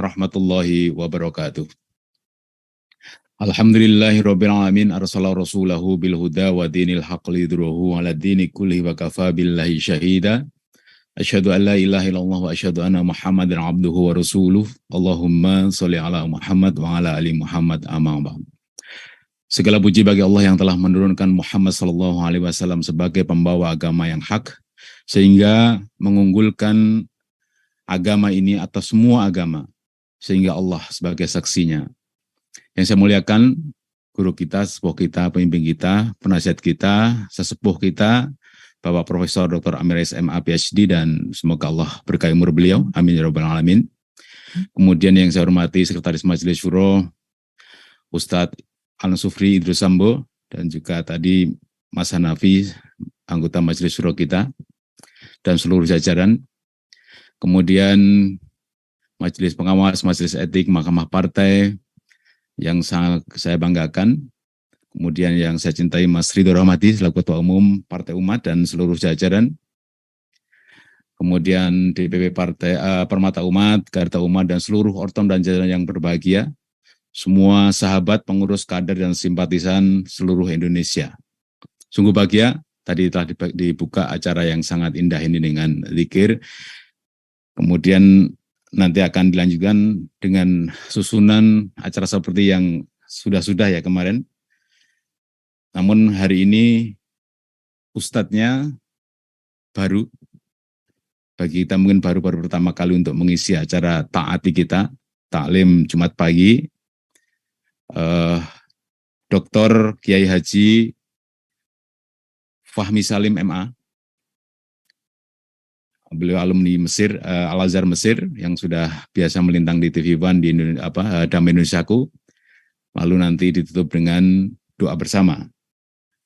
warahmatullahi wabarakatuh. Alhamdulillahirabbil alamin arsala rasulahu bil huda wa dinil haqq lidruhu ala dini kulli wa kafa billahi syahida. Asyhadu an la ilaha illallah wa asyhadu anna Muhammadan abduhu wa rasuluh. Allahumma sholli ala Muhammad wa ala ali Muhammad amma ba'd. Segala puji bagi Allah yang telah menurunkan Muhammad sallallahu alaihi wasallam sebagai pembawa agama yang hak sehingga mengunggulkan agama ini atas semua agama sehingga Allah sebagai saksinya. Yang saya muliakan, guru kita, sepuh kita, pemimpin kita, penasihat kita, sesepuh kita, Bapak Profesor Dr. Amir SMA PhD, dan semoga Allah berkahi umur beliau, amin ya rabbal alamin. Kemudian yang saya hormati Sekretaris Majelis Syuro, Ustadz Al-Sufri Idrus Sambo, dan juga tadi Mas Hanafi, anggota Majelis Syuro kita, dan seluruh jajaran. Kemudian Majelis Pengawas, Majelis Etik, Mahkamah Partai, yang sangat saya banggakan, kemudian yang saya cintai Mas Ridho Rahmadi selaku Ketua Umum Partai Umat dan seluruh jajaran, kemudian DPP Partai Permata Umat, Garda Umat, dan seluruh ortom dan jajaran yang berbahagia, semua sahabat, pengurus, kader, dan simpatisan seluruh Indonesia. Sungguh bahagia, tadi telah dibuka acara yang sangat indah ini dengan zikir, kemudian nanti akan dilanjutkan dengan susunan acara seperti yang sudah-sudah ya kemarin. Namun hari ini ustadznya baru, bagi kita mungkin baru pertama kali untuk mengisi acara taati kita, taklim Jumat pagi, Dr. Kiai Haji Fahmi Salim MA. Beliau alumni Mesir, Al-Azhar Mesir, yang sudah biasa melintang di TV One di Damai Indonesiaku. Lalu nanti ditutup dengan doa bersama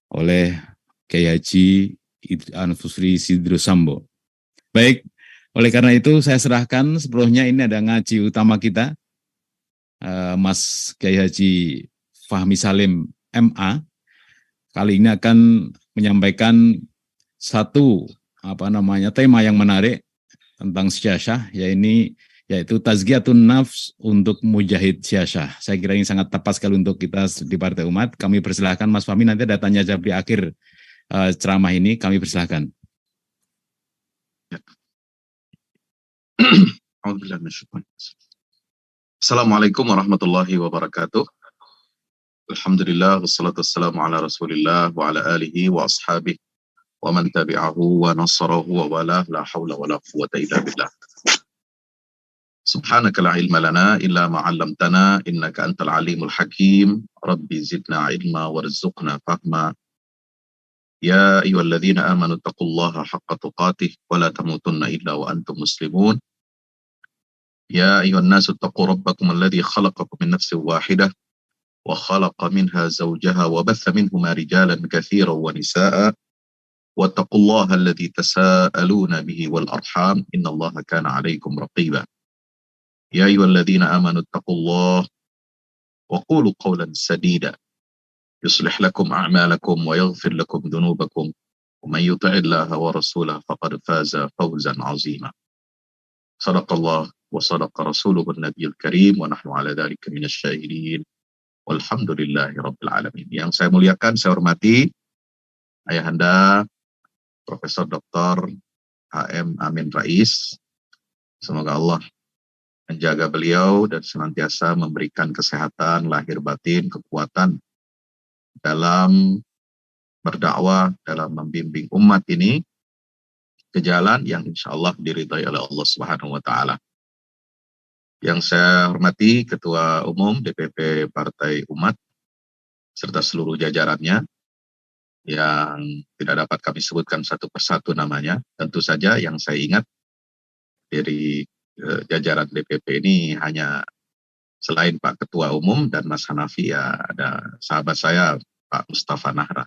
oleh Kiai Haji Anfusri Sidrus Sambo. Baik, oleh karena itu saya serahkan sepenuhnya, ini ada ngaji utama kita, Mas Kiai Haji Fahmi Salim MA. Kali ini akan menyampaikan satu tema yang menarik tentang syiasyah, yaitu tazkiyatun nafs untuk mujahid syiasyah. Saya kira ini sangat tepat sekali untuk kita di Partai Umat. Kami persilahkan Mas Fahmi, nanti ada tanya jawab di akhir ceramah ini, kami persilahkan. Assalamualaikum warahmatullahi wabarakatuh. Alhamdulillah, wassalatu wassalamu ala rasulillah wa ala alihi wa ashabihi wa man tabi'ahu wa nasarahu wa walah, la hawla wa la quwwata illa billah. Subhanaka la ilma lana illa ma 'allamtana innaka antal alimul hakim. Rabbi zidna ilma warzuqna fahma. Ya ayyuhalladzina amanu taqullaha haqqa tuqatih wa la tamutunna illa wa antum muslimun. Ya ayyuhan nasu taqu rabbakum alladzi khalaqakum min nafsin wahidah wa khalaqa minha zawjaha wa batha minhuma rijalan katsiran wa nisaa'a. واتقوا الله الذي تساءلون به والأرحام إن الله كان عليكم رقيبا يا أيها الذين آمنوا اتقوا الله وقولوا قولا سديدا يصلح لكم أعمالكم ويغفر لكم ذنوبكم ومن يطع الله ورسوله فقد فاز فوزا عظيما صدق الله وصدق رسوله النبي الكريم ونحن على ذلك من الشاهدين والحمد لله رب العالمين. Yang saya muliakan, saya hormati Ayahanda Profesor Dr. HM Amin Rais. Semoga Allah menjaga beliau dan senantiasa memberikan kesehatan lahir batin, kekuatan dalam berdakwah, dalam membimbing umat ini ke jalan yang insya Allah diridhai oleh Allah Subhanahu wa Ta'ala. Yang saya hormati Ketua Umum DPP Partai Umat serta seluruh jajarannya, yang tidak dapat kami sebutkan satu persatu namanya. Tentu saja yang saya ingat dari jajaran DPP ini hanya selain Pak Ketua Umum dan Mas Hanafi, ya ada sahabat saya Pak Mustafa Nahra.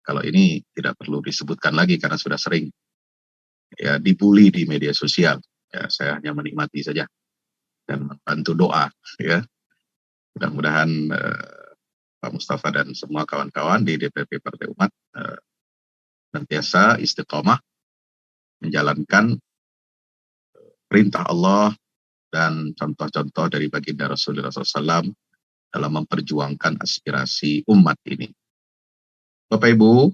Kalau ini tidak perlu disebutkan lagi karena sudah sering ya dibully di media sosial. Ya, saya hanya menikmati saja dan membantu doa. Ya, mudah-mudahan Pak Mustafa dan semua kawan-kawan di DPP Partai Umat senantiasa istiqomah menjalankan perintah Allah dan contoh-contoh dari baginda Rasulullah SAW dalam memperjuangkan aspirasi umat ini. Bapak Ibu,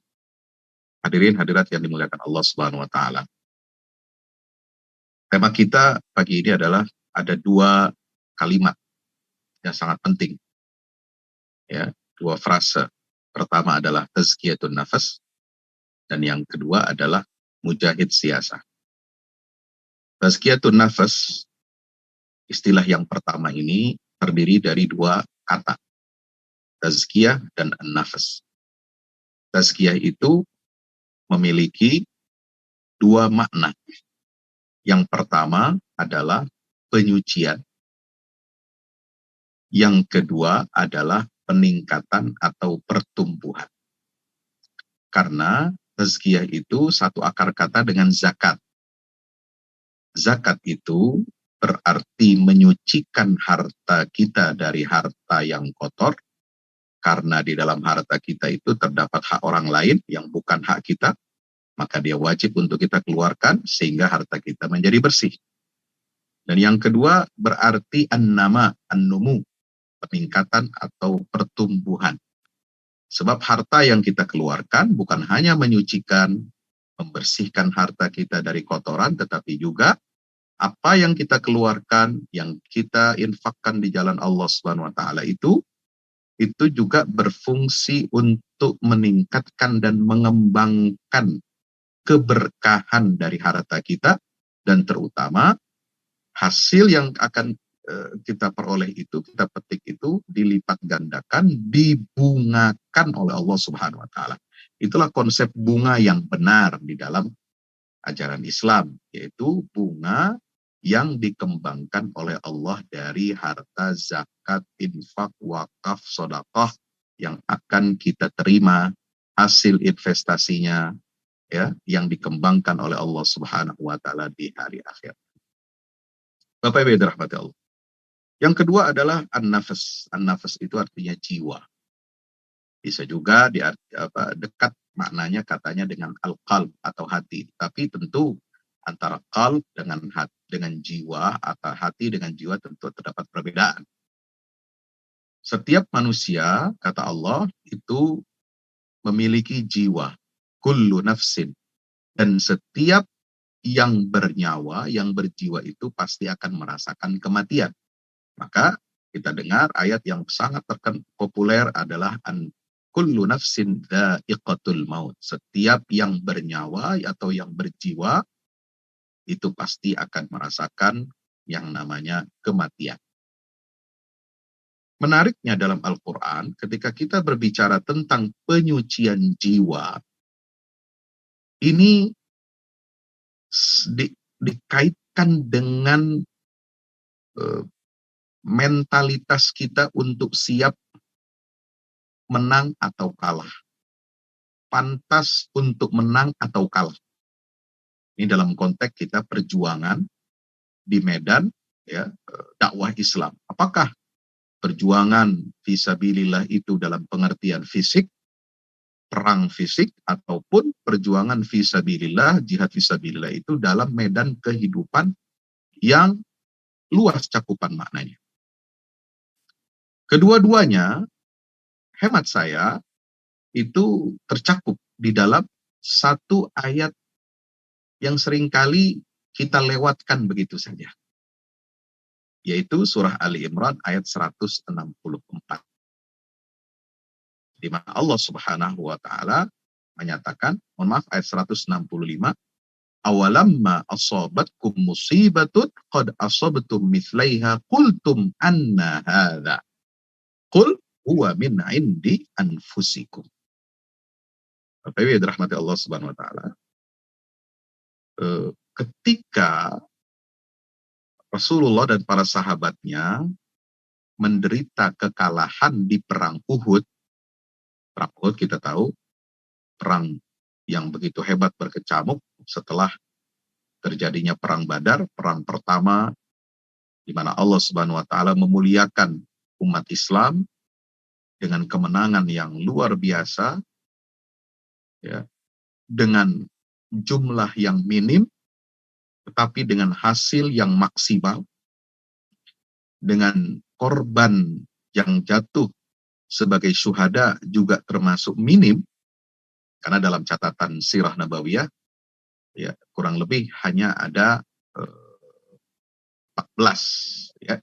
hadirin hadirat yang dimuliakan Allah Subhanahu wa taala. Tema kita pagi ini adalah ada dua kalimat yang sangat penting. Ya, dua frase. Pertama adalah tazkiyatun nafas dan yang kedua adalah mujahid siasa. Tazkiyatun nafas, istilah yang pertama ini terdiri dari dua kata, tazkiyah dan nafas. Tazkiyah itu memiliki dua makna. Yang pertama adalah penyucian. Yang kedua adalah peningkatan atau pertumbuhan. Karena tazkiyah itu satu akar kata dengan zakat. Zakat itu berarti menyucikan harta kita dari harta yang kotor, karena di dalam harta kita itu terdapat hak orang lain yang bukan hak kita, maka dia wajib untuk kita keluarkan sehingga harta kita menjadi bersih. Dan yang kedua berarti an-nama, an-numu, peningkatan atau pertumbuhan. Sebab harta yang kita keluarkan bukan hanya menyucikan, membersihkan harta kita dari kotoran, tetapi juga apa yang kita keluarkan, yang kita infakkan di jalan Allah Subhanahu wa taala itu juga berfungsi untuk meningkatkan dan mengembangkan keberkahan dari harta kita, dan terutama hasil yang akan kita peroleh itu, kita petik itu dilipat gandakan, dibungakan oleh Allah Subhanahu wa taala. Itulah konsep bunga yang benar di dalam ajaran Islam, yaitu bunga yang dikembangkan oleh Allah dari harta zakat, infak, wakaf, sedekah yang akan kita terima hasil investasinya, ya, yang dikembangkan oleh Allah Subhanahu wa taala di hari akhir. Bapak Ibu dirahmati Allah. Yang kedua adalah an-nafas. An-nafas itu artinya jiwa. Bisa juga dekat maknanya katanya dengan al-qalb atau hati. Tapi tentu antara qalb dengan jiwa atau hati dengan jiwa tentu terdapat perbedaan. Setiap manusia, kata Allah, itu memiliki jiwa. Kullu nafsin. Dan setiap yang bernyawa, yang berjiwa itu pasti akan merasakan kematian. Maka kita dengar ayat yang sangat populer adalah kullu nafsin dha'iqatul maut. Setiap yang bernyawa atau yang berjiwa itu pasti akan merasakan yang namanya kematian. Menariknya dalam Al-Quran, ketika kita berbicara tentang penyucian jiwa, ini dikaitkan dengan mentalitas kita untuk siap menang atau kalah. Pantas untuk menang atau kalah. Ini dalam konteks kita perjuangan di medan, ya, dakwah Islam. Apakah perjuangan fisabilillah itu dalam pengertian fisik, perang fisik, ataupun perjuangan fisabilillah, jihad fisabilillah itu dalam medan kehidupan yang luas cakupan maknanya. Kedua-duanya, hemat saya, itu tercakup di dalam satu ayat yang seringkali kita lewatkan begitu saja, yaitu surah Ali Imran ayat 164. Di mana Allah Subhanahu wa taala menyatakan, ayat 165, awalamma asabatkum musibatun qad asabtum mithlaiha qultum anna hadza qul huwa min indi anfusikum. Bapak Ibu dirahmati Allah Subhanahu wa taala, ketika Rasulullah dan para sahabatnya menderita kekalahan di perang Uhud. Perang Uhud kita tahu perang yang begitu hebat berkecamuk setelah terjadinya perang Badar, perang pertama di mana Allah Subhanahu wa taala memuliakan umat Islam dengan kemenangan yang luar biasa, ya, dengan jumlah yang minim tetapi dengan hasil yang maksimal, dengan korban yang jatuh sebagai syuhada juga termasuk minim, karena dalam catatan sirah nabawiyah ya kurang lebih hanya ada 14 ya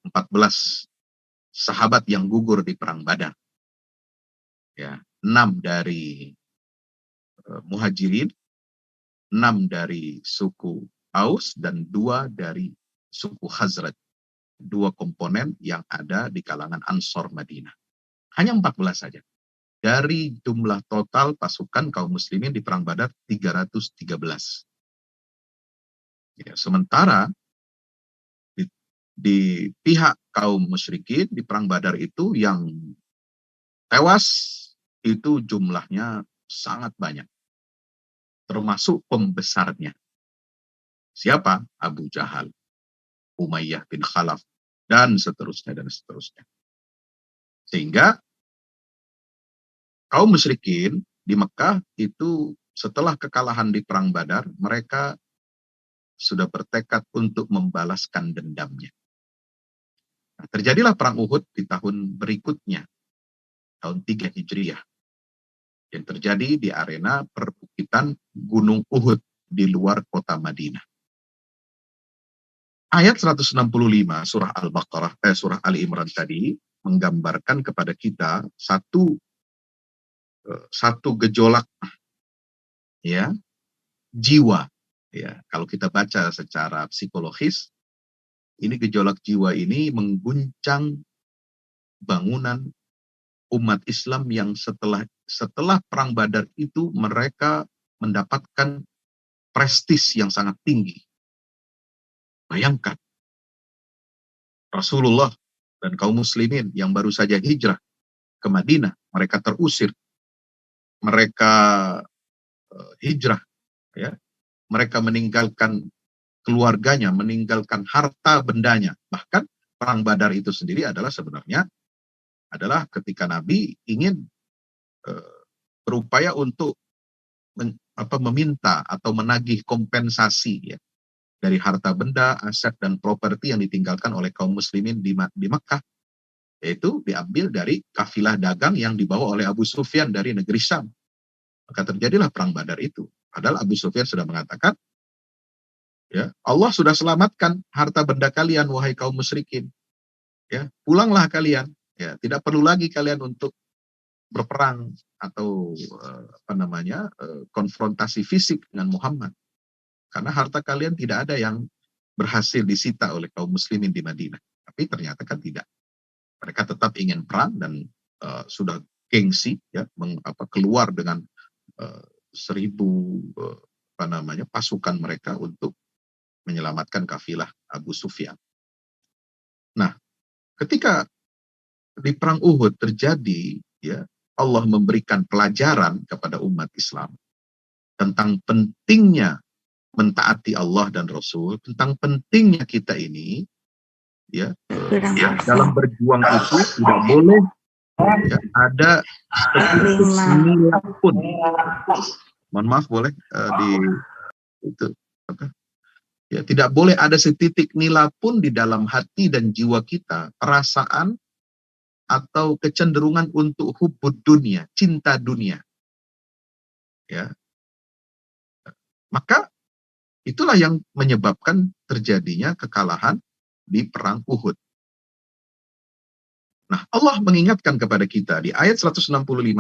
14 sahabat yang gugur di perang Badar, ya 6 dari Muhajirin, 6 dari suku Aus, dan 2 dari suku Khazraj. 2 komponen yang ada di kalangan Ansor Madinah. Hanya 14 saja. Dari jumlah total pasukan kaum muslimin di perang Badar 313. Ya, sementara di pihak kaum musyrikin di perang Badar itu yang tewas itu jumlahnya sangat banyak. Termasuk pembesarnya. Siapa? Abu Jahal, Umayyah bin Khalaf, dan seterusnya dan seterusnya. Sehingga kaum musyrikin di Mekah itu setelah kekalahan di perang Badar, mereka sudah bertekad untuk membalaskan dendamnya. Nah, terjadilah perang Uhud di tahun berikutnya, tahun 3 Hijriyah, yang terjadi di arena perbukitan Gunung Uhud di luar kota Madinah. Ayat 165 surah Al-Baqarah, surah Ali Imran tadi menggambarkan kepada kita satu gejolak ya jiwa. Ya, kalau kita baca secara psikologis, ini gejolak jiwa ini mengguncang bangunan umat Islam yang setelah perang Badar itu mereka mendapatkan prestis yang sangat tinggi. Bayangkan Rasulullah dan kaum muslimin yang baru saja hijrah ke Madinah, mereka terusir, mereka hijrah, ya, mereka meninggalkan keluarganya, meninggalkan harta bendanya. Bahkan perang Badar itu sendiri adalah sebenarnya adalah ketika Nabi ingin berupaya untuk meminta atau menagih kompensasi ya dari harta benda, aset dan properti yang ditinggalkan oleh kaum muslimin di Makkah, yaitu diambil dari kafilah dagang yang dibawa oleh Abu Sufyan dari negeri Syam. Maka terjadilah perang Badar itu. Padahal Abu Sufyan sudah mengatakan, ya, Allah sudah selamatkan harta benda kalian wahai kaum musyrikin. Ya, pulanglah kalian. Ya, tidak perlu lagi kalian untuk berperang atau konfrontasi fisik dengan Muhammad. Karena harta kalian tidak ada yang berhasil disita oleh kaum muslimin di Madinah. Tapi ternyata kan tidak. Mereka tetap ingin perang dan sudah gengsi ya keluar dengan 1.000 pasukan mereka untuk menyelamatkan kafilah Abu Sufyan. Nah, ketika di perang Uhud terjadi, ya, Allah memberikan pelajaran kepada umat Islam tentang pentingnya mentaati Allah dan Rasul, tentang pentingnya kita ini, ya, dalam berjuang itu tidak boleh ya, ada setitik nila pun. Mohon maaf, boleh itu apa? Ya, tidak boleh ada setitik nila pun di dalam hati dan jiwa kita, perasaan atau kecenderungan untuk hubbud dunia, cinta dunia. Ya. Maka itulah yang menyebabkan terjadinya kekalahan di perang Uhud. Nah, Allah mengingatkan kepada kita di ayat 165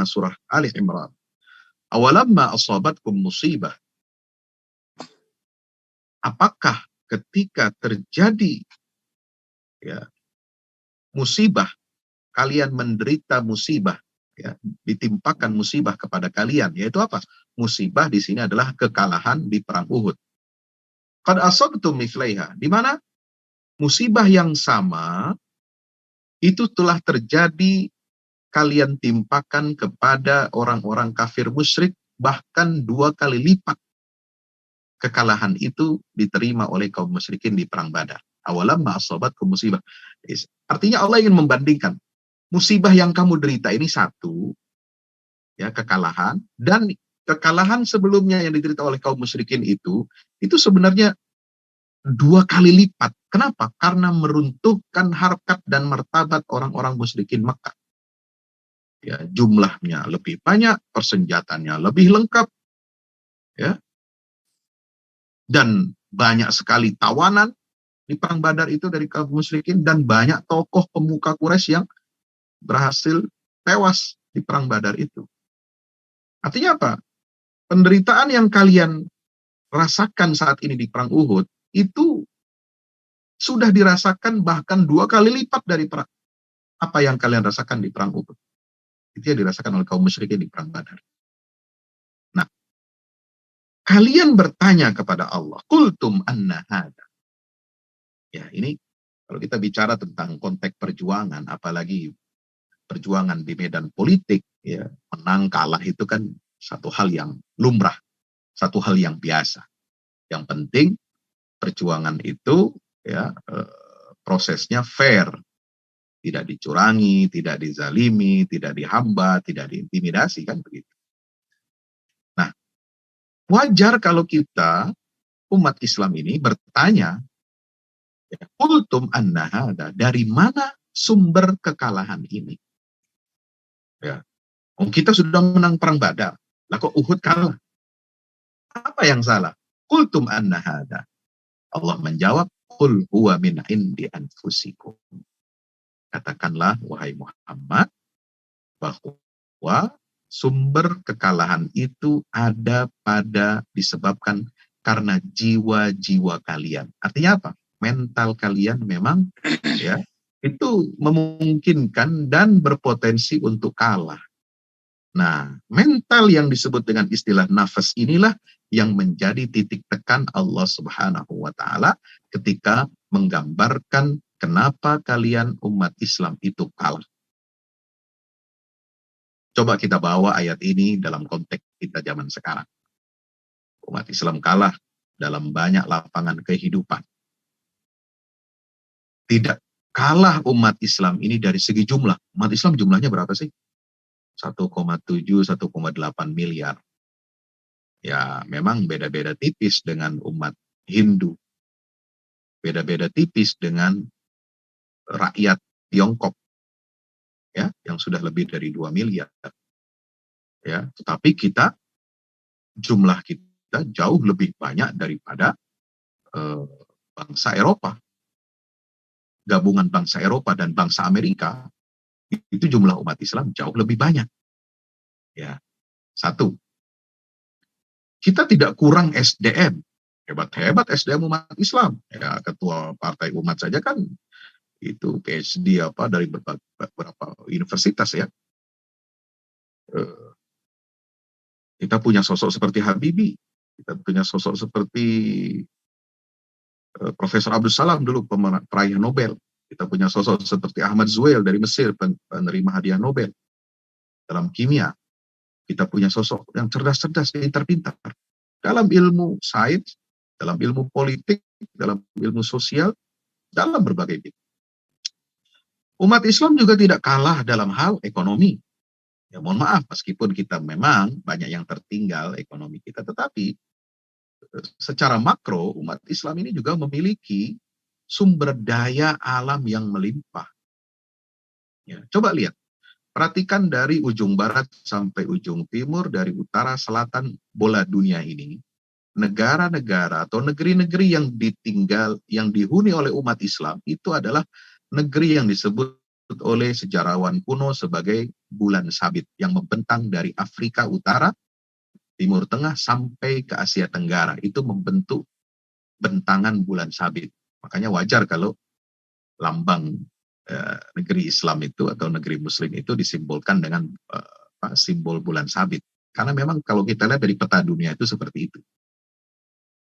surah Ali Imran. Awalamma asabatkum musibah. Apakah ketika terjadi ya, musibah, kalian menderita musibah, ya, ditimpakan musibah kepada kalian, yaitu apa? Musibah di sini adalah kekalahan di perang Uhud. Qad asabtum mithlaiha, di mana musibah yang sama itu telah terjadi, kalian timpakan kepada orang-orang kafir musyrik, bahkan 2 kali lipat kekalahan itu diterima oleh kaum musyrikin di perang Badar. Awalamma asabatkum musibah. Artinya Allah ingin membandingkan musibah yang kamu derita ini satu, ya, kekalahan, dan kekalahan sebelumnya yang diderita oleh kaum musyrikin itu sebenarnya 2 kali lipat. Kenapa? Karena meruntuhkan harkat dan martabat orang-orang musyrikin Makkah. Ya, jumlahnya lebih banyak, persenjataannya lebih lengkap, ya, dan banyak sekali tawanan di perang Badar itu dari kaum musyrikin, dan banyak tokoh pemuka Quraisy yang berhasil tewas di perang Badar itu. Artinya apa? Penderitaan yang kalian rasakan saat ini di perang Uhud itu sudah dirasakan bahkan 2 kali lipat dari perang apa yang kalian rasakan di perang Uhud. Itu yang dirasakan oleh kaum musyrikin di perang Badar. Nah, kalian bertanya kepada Allah, "Qultum anna hada." Ya, ini kalau kita bicara tentang konteks perjuangan, apalagi perjuangan di medan politik, ya, menang kalah itu kan satu hal yang lumrah, satu hal yang biasa. Yang penting perjuangan itu, ya, prosesnya fair, tidak dicurangi, tidak dizalimi, tidak dihambat, tidak diintimidasi, kan begitu. Nah, wajar kalau kita umat Islam ini bertanya, ya, "Qultum anna hada," dari mana sumber kekalahan ini? Ya, kita sudah menang perang Badar, lah kok Uhud kalah? Apa yang salah? Qultum anna hada. Allah menjawab, "Qul huwa min indi anfusikum." Katakanlah wahai Muhammad bahwa sumber kekalahan itu ada pada disebabkan karena jiwa-jiwa kalian. Artinya apa? Mental kalian memang, ya, itu memungkinkan dan berpotensi untuk kalah. Nah, mental yang disebut dengan istilah nafas inilah yang menjadi titik tekan Allah Subhanahu wa taala ketika menggambarkan kenapa kalian umat Islam itu kalah. Coba kita bawa ayat ini dalam konteks kita zaman sekarang. Umat Islam kalah dalam banyak lapangan kehidupan. Tidak kalah umat Islam ini dari segi jumlah. Umat Islam jumlahnya berapa sih? 1,7, 1,8 miliar. Ya, memang beda-beda tipis dengan umat Hindu. Beda-beda tipis dengan rakyat Tiongkok, ya, yang sudah lebih dari 2 miliar. Ya, tetapi jumlah kita jauh lebih banyak daripada bangsa Eropa. Gabungan bangsa Eropa dan bangsa Amerika, itu jumlah umat Islam jauh lebih banyak. Ya, satu, kita tidak kurang SDM. Hebat-hebat SDM umat Islam. Ya, ketua partai umat saja kan itu PhD dari beberapa universitas, ya. Kita punya sosok seperti Habibie, kita punya sosok seperti Profesor Abdul Salam dulu peraih Nobel, kita punya sosok seperti Ahmad Zuhail dari Mesir, penerima hadiah Nobel dalam kimia. Kita punya sosok yang cerdas-cerdas, pintar-pintar dalam ilmu sains, dalam ilmu politik, dalam ilmu sosial, dalam berbagai bidang. Umat Islam juga tidak kalah dalam hal ekonomi. Ya, mohon maaf, meskipun kita memang banyak yang tertinggal ekonomi kita, tetapi secara makro umat Islam ini juga memiliki sumber daya alam yang melimpah. Ya, coba lihat, perhatikan dari ujung barat sampai ujung timur, dari utara selatan bola dunia ini, negara-negara atau negeri-negeri yang dihuni oleh umat Islam itu adalah negeri yang disebut oleh sejarawan kuno sebagai bulan sabit yang membentang dari Afrika Utara, Timur Tengah sampai ke Asia Tenggara. Itu membentuk bentangan bulan sabit. Makanya wajar kalau lambang negeri Islam itu atau negeri Muslim itu disimbolkan dengan simbol bulan sabit. Karena memang kalau kita lihat dari peta dunia itu seperti itu.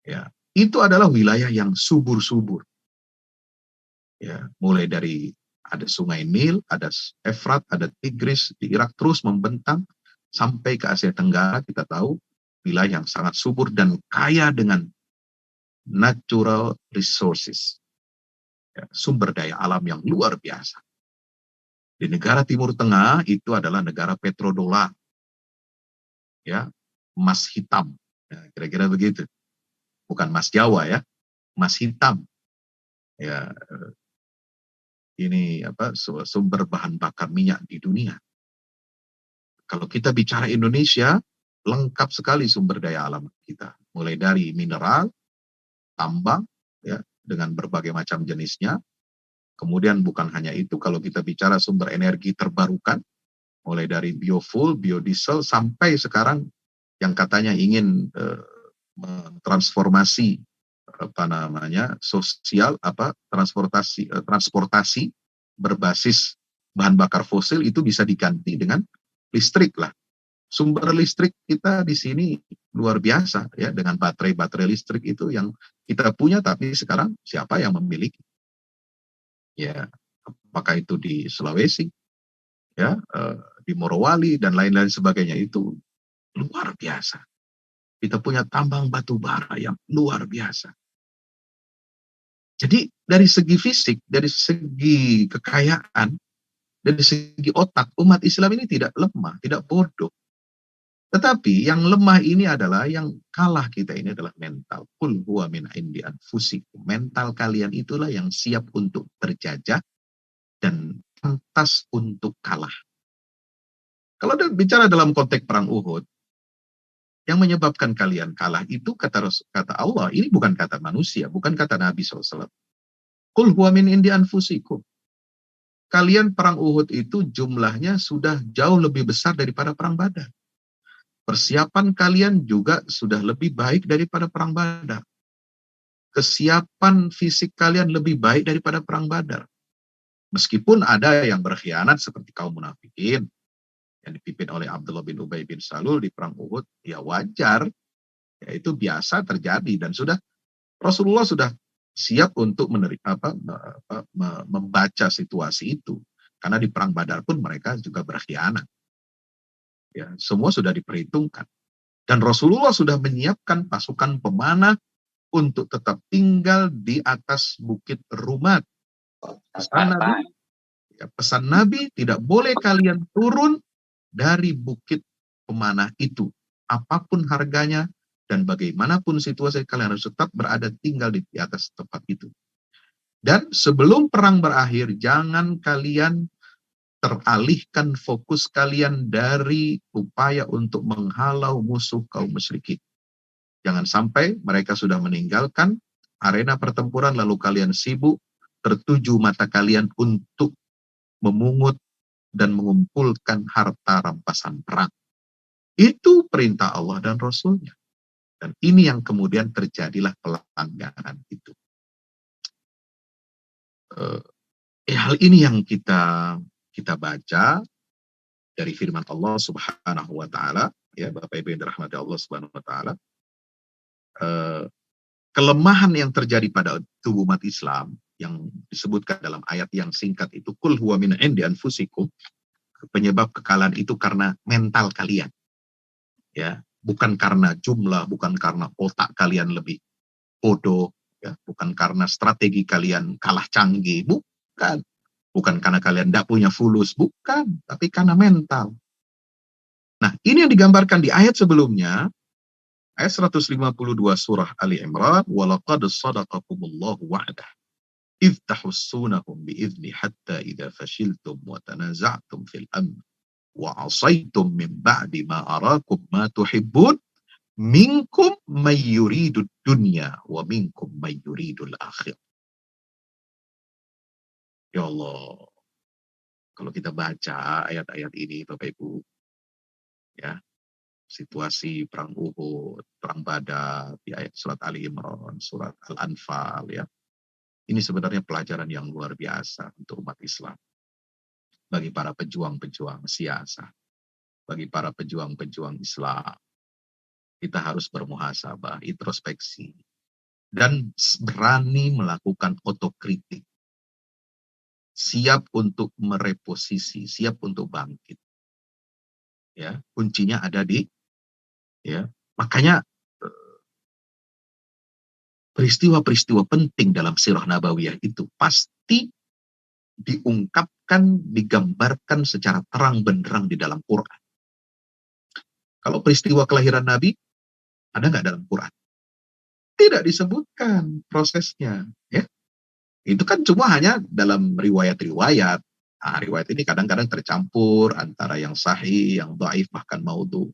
Ya, itu adalah wilayah yang subur-subur. Ya, mulai dari ada sungai Nil, ada Efrat, ada Tigris di Irak terus membentang sampai ke Asia Tenggara. Kita tahu wilayah yang sangat subur dan kaya dengan natural resources, ya, sumber daya alam yang luar biasa. Di negara Timur Tengah itu adalah negara petrodolar, ya, emas hitam, ya, kira-kira begitu. Bukan emas Jawa, ya. emas hitam, ya ini sumber bahan bakar minyak di dunia. Kalau kita bicara Indonesia, lengkap sekali sumber daya alam kita, mulai dari mineral, tambang, ya, dengan berbagai macam jenisnya. Kemudian bukan hanya itu, kalau kita bicara sumber energi terbarukan, mulai dari biofuel, biodiesel, sampai sekarang yang katanya ingin mentransformasi sosial, transportasi berbasis bahan bakar fosil itu bisa diganti dengan listrik lah. Sumber listrik kita di sini luar biasa ya, dengan baterai listrik itu yang kita punya, tapi sekarang siapa yang memiliki? Ya, apakah itu di Sulawesi, ya, di Morowali dan lain-lain sebagainya, itu luar biasa. Kita punya tambang batu bara yang luar biasa. Jadi dari segi fisik, dari segi kekayaan, dari segi otak, umat Islam ini tidak lemah, tidak bodoh. Tetapi yang lemah ini adalah, yang kalah kita ini adalah mental. Qul huwa min indi anfusikum. Mental kalian itulah yang siap untuk terjajah dan pantas untuk kalah. Kalau bicara dalam konteks perang Uhud, yang menyebabkan kalian kalah itu kata Allah, ini bukan kata manusia, bukan kata Nabi SAW. Qul huwa min indi anfusikum. Kalian perang Uhud itu jumlahnya sudah jauh lebih besar daripada perang Badar. Persiapan kalian juga sudah lebih baik daripada perang Badar. Kesiapan fisik kalian lebih baik daripada perang Badar. Meskipun ada yang berkhianat seperti kaum munafikin yang dipimpin oleh Abdullah bin Ubay bin Salul di perang Uhud, ya wajar, ya itu biasa terjadi, dan Rasulullah sudah siap untuk membaca situasi itu, karena di perang Badar pun mereka juga berkhianat. Ya, semua sudah diperhitungkan, dan Rasulullah sudah menyiapkan pasukan pemanah untuk tetap tinggal di atas bukit Rumat. Pesan Nabi, tidak boleh kalian turun dari bukit pemanah itu, apapun harganya dan bagaimanapun situasi, kalian harus tetap berada tinggal di atas tempat itu. Dan sebelum perang berakhir, jangan kalian teralihkan fokus kalian dari upaya untuk menghalau musuh kaum musyrikin. Jangan sampai mereka sudah meninggalkan arena pertempuran lalu kalian sibuk, tertuju mata kalian untuk memungut dan mengumpulkan harta rampasan perang. Itu perintah Allah dan Rasulnya. Dan ini yang kemudian terjadilah pelanggaran itu. Hal ini yang kita baca dari firman Allah Subhanahu wa taala, ya Bapak Ibu yang dirahmati Allah Subhanahu wa taala. Kelemahan yang terjadi pada tubuh umat Islam yang disebutkan dalam ayat yang singkat itu, Qul huwa min indi anfusikum, penyebab kekalahan itu karena mental kalian. Ya, bukan karena jumlah, bukan karena otak kalian lebih bodoh, ya, bukan karena strategi kalian kalah canggih, bukan karena kalian tidak punya fulus, bukan, tapi karena mental. Nah, ini yang digambarkan di ayat sebelumnya, ayat 152 surah Ali Imran, walaqad sadaqakumullahu wa'dah idh tahussunahum bi'izni hatta idza fashiltum wa tanaza'tum fil amr wa 'asaitum min ba'di ma arakum ma tuhibbun minkum may yuridud dunya wa minkum may yuridul akhir. Ya Allah, kalau kita baca ayat-ayat ini Bapak Ibu, ya, situasi perang Uhud, perang Badar, di ayat surat Ali Imran, surat Al-Anfal, ya. Ini sebenarnya pelajaran yang luar biasa untuk umat Islam. Bagi para pejuang-pejuang siasat, bagi para pejuang-pejuang Islam, kita harus bermuhasabah, introspeksi, dan berani melakukan otokritik. Siap untuk mereposisi, siap untuk bangkit. Ya, kuncinya ada di, ya, makanya peristiwa-peristiwa penting dalam sirah nabawiyah itu pasti diungkapkan, digambarkan secara terang benderang di dalam Quran. Kalau peristiwa kelahiran Nabi, ada nggak dalam Quran? Tidak disebutkan prosesnya, ya. Itu kan cuma hanya dalam riwayat-riwayat. Nah, riwayat ini kadang-kadang tercampur antara yang sahih, yang dhaif, bahkan maudhu.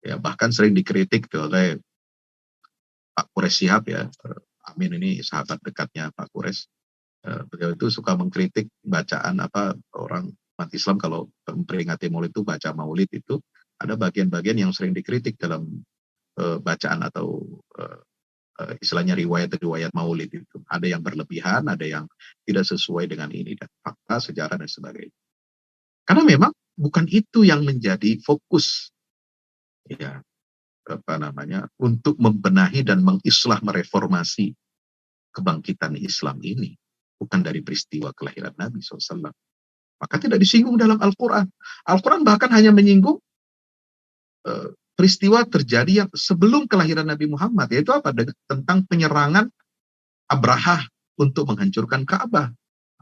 Ya, bahkan sering dikritik oleh Pak Quraisy Shihab ya. Amin ini sahabat dekatnya Pak Quraisy. Beliau itu suka mengkritik bacaan orang umat Islam kalau memperingati Maulid itu baca Maulid itu ada bagian-bagian yang sering dikritik dalam bacaan atau istilahnya riwayat-riwayat Maulid itu. Ada yang berlebihan, ada yang tidak sesuai dengan ini dan fakta, sejarah dan sebagainya. Karena memang bukan itu yang menjadi fokus ya untuk membenahi dan mengislah mereformasi kebangkitan Islam ini, bukan dari peristiwa kelahiran Nabi SAW. Maka tidak disinggung dalam Al-Quran. Al-Quran bahkan hanya menyinggung peristiwa terjadi yang sebelum kelahiran Nabi Muhammad, yaitu apa? Tentang penyerangan Abrahah untuk menghancurkan Ka'bah.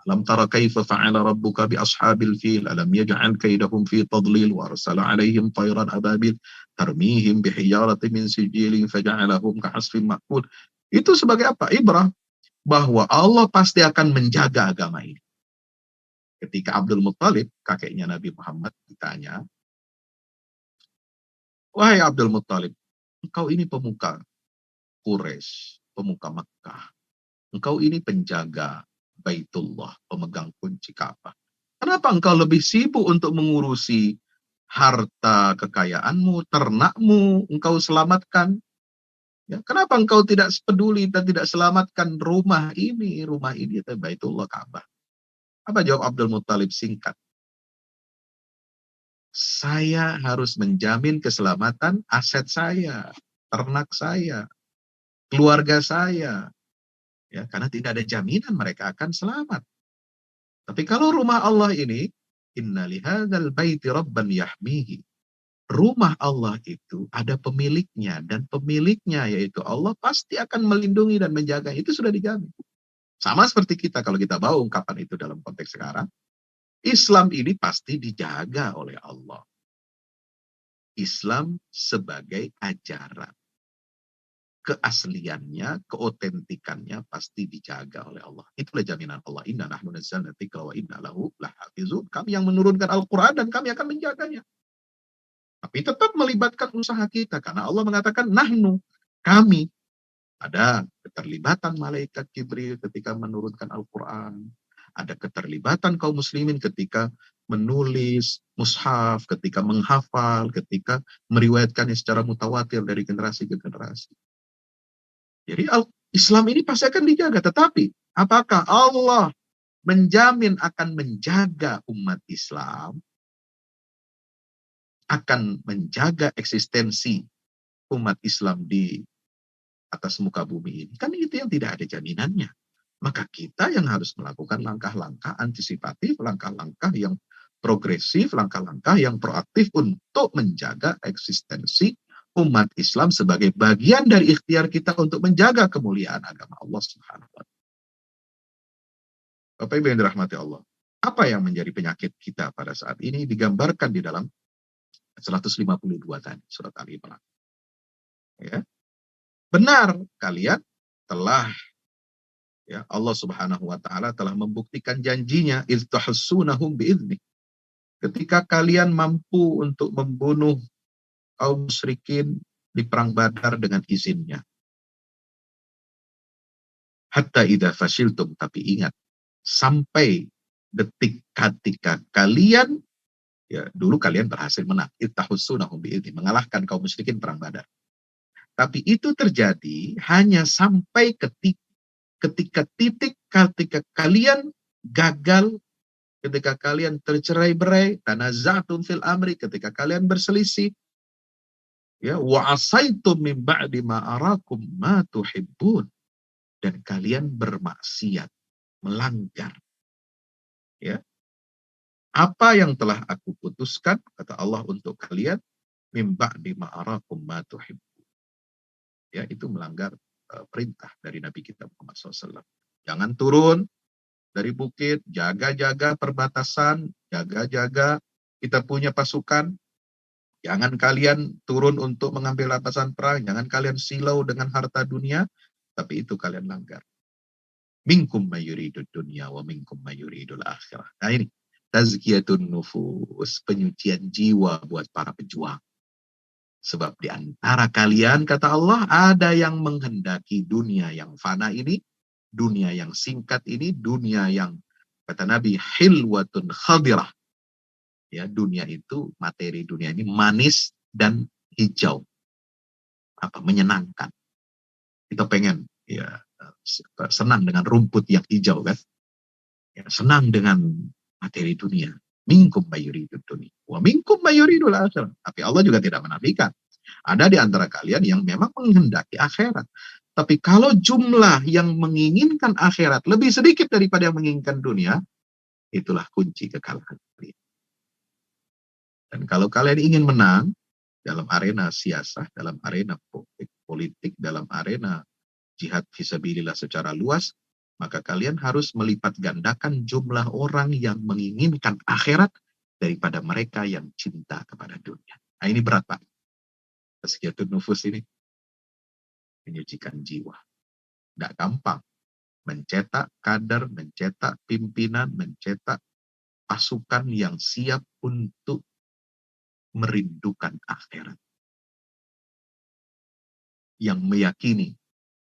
Alam tara kaifa fa'ala rabbuka bi ashabil fil alam yaj'al kaidahum fi tadlil wa arsala 'alaihim tayran ababil tarmihim bihijaratin min sijilin faja'alahum ka'asfin ma'kul. Itu sebagai apa? Ibrah bahwa Allah pasti akan menjaga agama ini. Ketika Abdul Muttalib, kakeknya Nabi Muhammad, ditanya, "Wahai Abdul Muttalib, engkau ini pemuka Quraisy, pemuka Makkah. Engkau ini penjaga Baitullah, pemegang kunci Ka'bah. Kenapa engkau lebih sibuk untuk mengurusi harta kekayaanmu, ternakmu, engkau selamatkan? Ya, kenapa engkau tidak peduli dan tidak selamatkan rumah ini itu Baitullah Ka'bah?" Apa jawab Abdul Muttalib singkat? Saya harus menjamin keselamatan aset saya, ternak saya, keluarga saya. Ya, karena tidak ada jaminan mereka akan selamat. Tapi kalau rumah Allah ini, inna lihadzal baiti rabban yahmihi. Rumah Allah itu ada pemiliknya, dan pemiliknya yaitu Allah pasti akan melindungi dan menjaga. Itu sudah dijamin. Sama seperti kita, kalau kita bawa ungkapan itu dalam konteks sekarang, Islam ini pasti dijaga oleh Allah. Islam sebagai ajaran. Keasliannya, keotentikannya pasti dijaga oleh Allah. Itulah jaminan Allah. Inna nahnu nazzalna dzikra wa inna lahu lahafizun. Kami yang menurunkan Al-Quran dan kami akan menjaganya. Tapi tetap melibatkan usaha kita. Karena Allah mengatakan nahnu, kami. Ada keterlibatan malaikat Jibril ketika menurunkan Al-Quran. Ada keterlibatan kaum muslimin ketika menulis mushaf, ketika menghafal, ketika meriwayatkannya secara mutawatir dari generasi ke generasi. Jadi Islam ini pasti akan dijaga. Tetapi apakah Allah menjamin akan menjaga umat Islam, akan menjaga eksistensi umat Islam di atas muka bumi ini? Kan itu yang tidak ada jaminannya. Maka kita yang harus melakukan langkah-langkah antisipatif, langkah-langkah yang progresif, langkah-langkah yang proaktif untuk menjaga eksistensi umat Islam sebagai bagian dari ikhtiar kita untuk menjaga kemuliaan agama Allah Subhanahu wa Ta'ala. Bapak Ibu yang dirahmati Allah, apa yang menjadi penyakit kita pada saat ini digambarkan di dalam 152 tadi, surat Ali Imran. Ya. Benar, kalian telah, ya, Allah Subhanahu wa Ta'ala telah membuktikan janjinya, iltahsunahum bi'idznih. Ketika kalian mampu untuk membunuh kaum musyrikin di perang Badar dengan izinnya. Hatta idza fasiltum, tapi ingat, sampai detik ketika kalian, ya dulu kalian berhasil menang, ittahussunahum bi'idznih, mengalahkan kaum musyrikin perang Badar. Tapi itu terjadi hanya sampai ketika kalian gagal, ketika kalian tercerai-berai, tanaza'tum fil amri, ketika kalian berselisih, ya, wa asaitum min ba'di ma arakum ma tuhibbun, dan kalian bermaksiat, melanggar. Ya. Apa yang telah aku putuskan, kata Allah, untuk kalian, min ba'di ma arakum ma tuhibbun. Ya, itu melanggar perintah dari Nabi kita Muhammad SAW. Jangan turun dari bukit, jaga-jaga perbatasan, jaga-jaga kita punya pasukan, Jangan kalian turun untuk mengambil rampasan perang, jangan kalian silau dengan harta dunia, tapi itu kalian langgar. Minkum mayuridud dunya wa minkum mayuridul akhirah. Nah ini, tazkiyatun nufus, penyucian jiwa buat para pejuang. Sebab di antara kalian, kata Allah, ada yang menghendaki dunia yang fana ini, dunia yang singkat ini, dunia yang, kata Nabi, hilwatun khadirah. Ya, dunia itu, materi dunia ini manis dan hijau. Menyenangkan. Kita pengen ya senang dengan rumput yang hijau kan. Ya, senang dengan materi dunia. Minkum mayuridud dunia. Wa minkum mayuridul akhirah. Tapi Allah juga tidak menafikan. Ada di antara kalian yang memang menghendaki akhirat. Tapi kalau jumlah yang menginginkan akhirat lebih sedikit daripada yang menginginkan dunia, itulah kunci kekalahan kalian. Dan kalau kalian ingin menang dalam arena siasah, dalam arena politik, dalam arena jihad fisabilillah secara luas, maka kalian harus melipat gandakan jumlah orang yang menginginkan akhirat daripada mereka yang cinta kepada dunia. Nah ini berat Pak. Tazkiyatun nufus ini menyucikan jiwa. Tidak gampang. Mencetak kader, mencetak pimpinan, mencetak pasukan yang siap untuk merindukan akhirat. Yang meyakini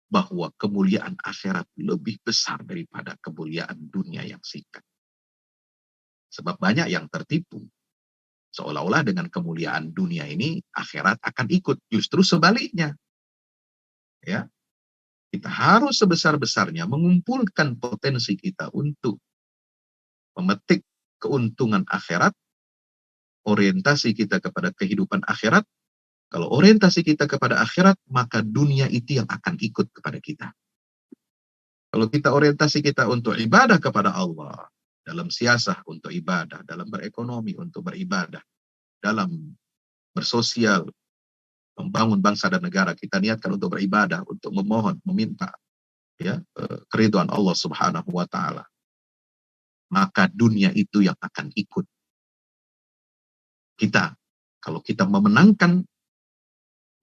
bahwa kemuliaan akhirat lebih besar daripada kemuliaan dunia yang singkat. Sebab banyak yang tertipu. Seolah-olah dengan kemuliaan dunia ini, akhirat akan ikut. Justru sebaliknya. Ya, kita harus sebesar-besarnya mengumpulkan potensi kita untuk memetik keuntungan akhirat, orientasi kita kepada kehidupan akhirat. Kalau orientasi kita kepada akhirat, maka dunia itu yang akan ikut kepada kita. Kalau kita orientasi kita untuk ibadah kepada Allah, dalam siasah untuk ibadah, dalam berekonomi untuk beribadah, dalam bersosial, membangun bangsa dan negara, kita niatkan untuk beribadah, untuk memohon, meminta ya keridhaan Allah Subhanahu wa taala. Maka dunia itu yang akan ikut kita. Kalau kita memenangkan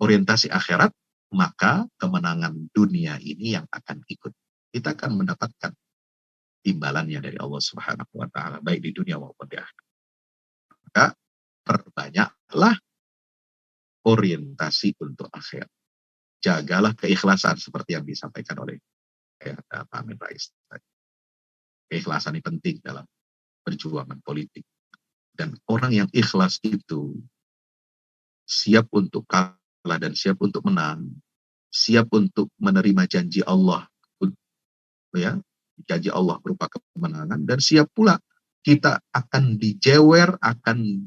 orientasi akhirat, maka kemenangan dunia ini yang akan ikut. Kita akan mendapatkan imbalannya dari Allah Subhanahu wa taala baik di dunia maupun di akhirat. Maka perbanyaklah orientasi untuk akhirat. Jagalah keikhlasan seperti yang disampaikan oleh Pak Amin Rais. Keikhlasan ini penting dalam perjuangan politik. Dan orang yang ikhlas itu siap untuk kalah dan siap untuk menang, siap untuk menerima janji Allah, ya, janji Allah berupa kemenangan, dan siap pula kita akan dijewer, akan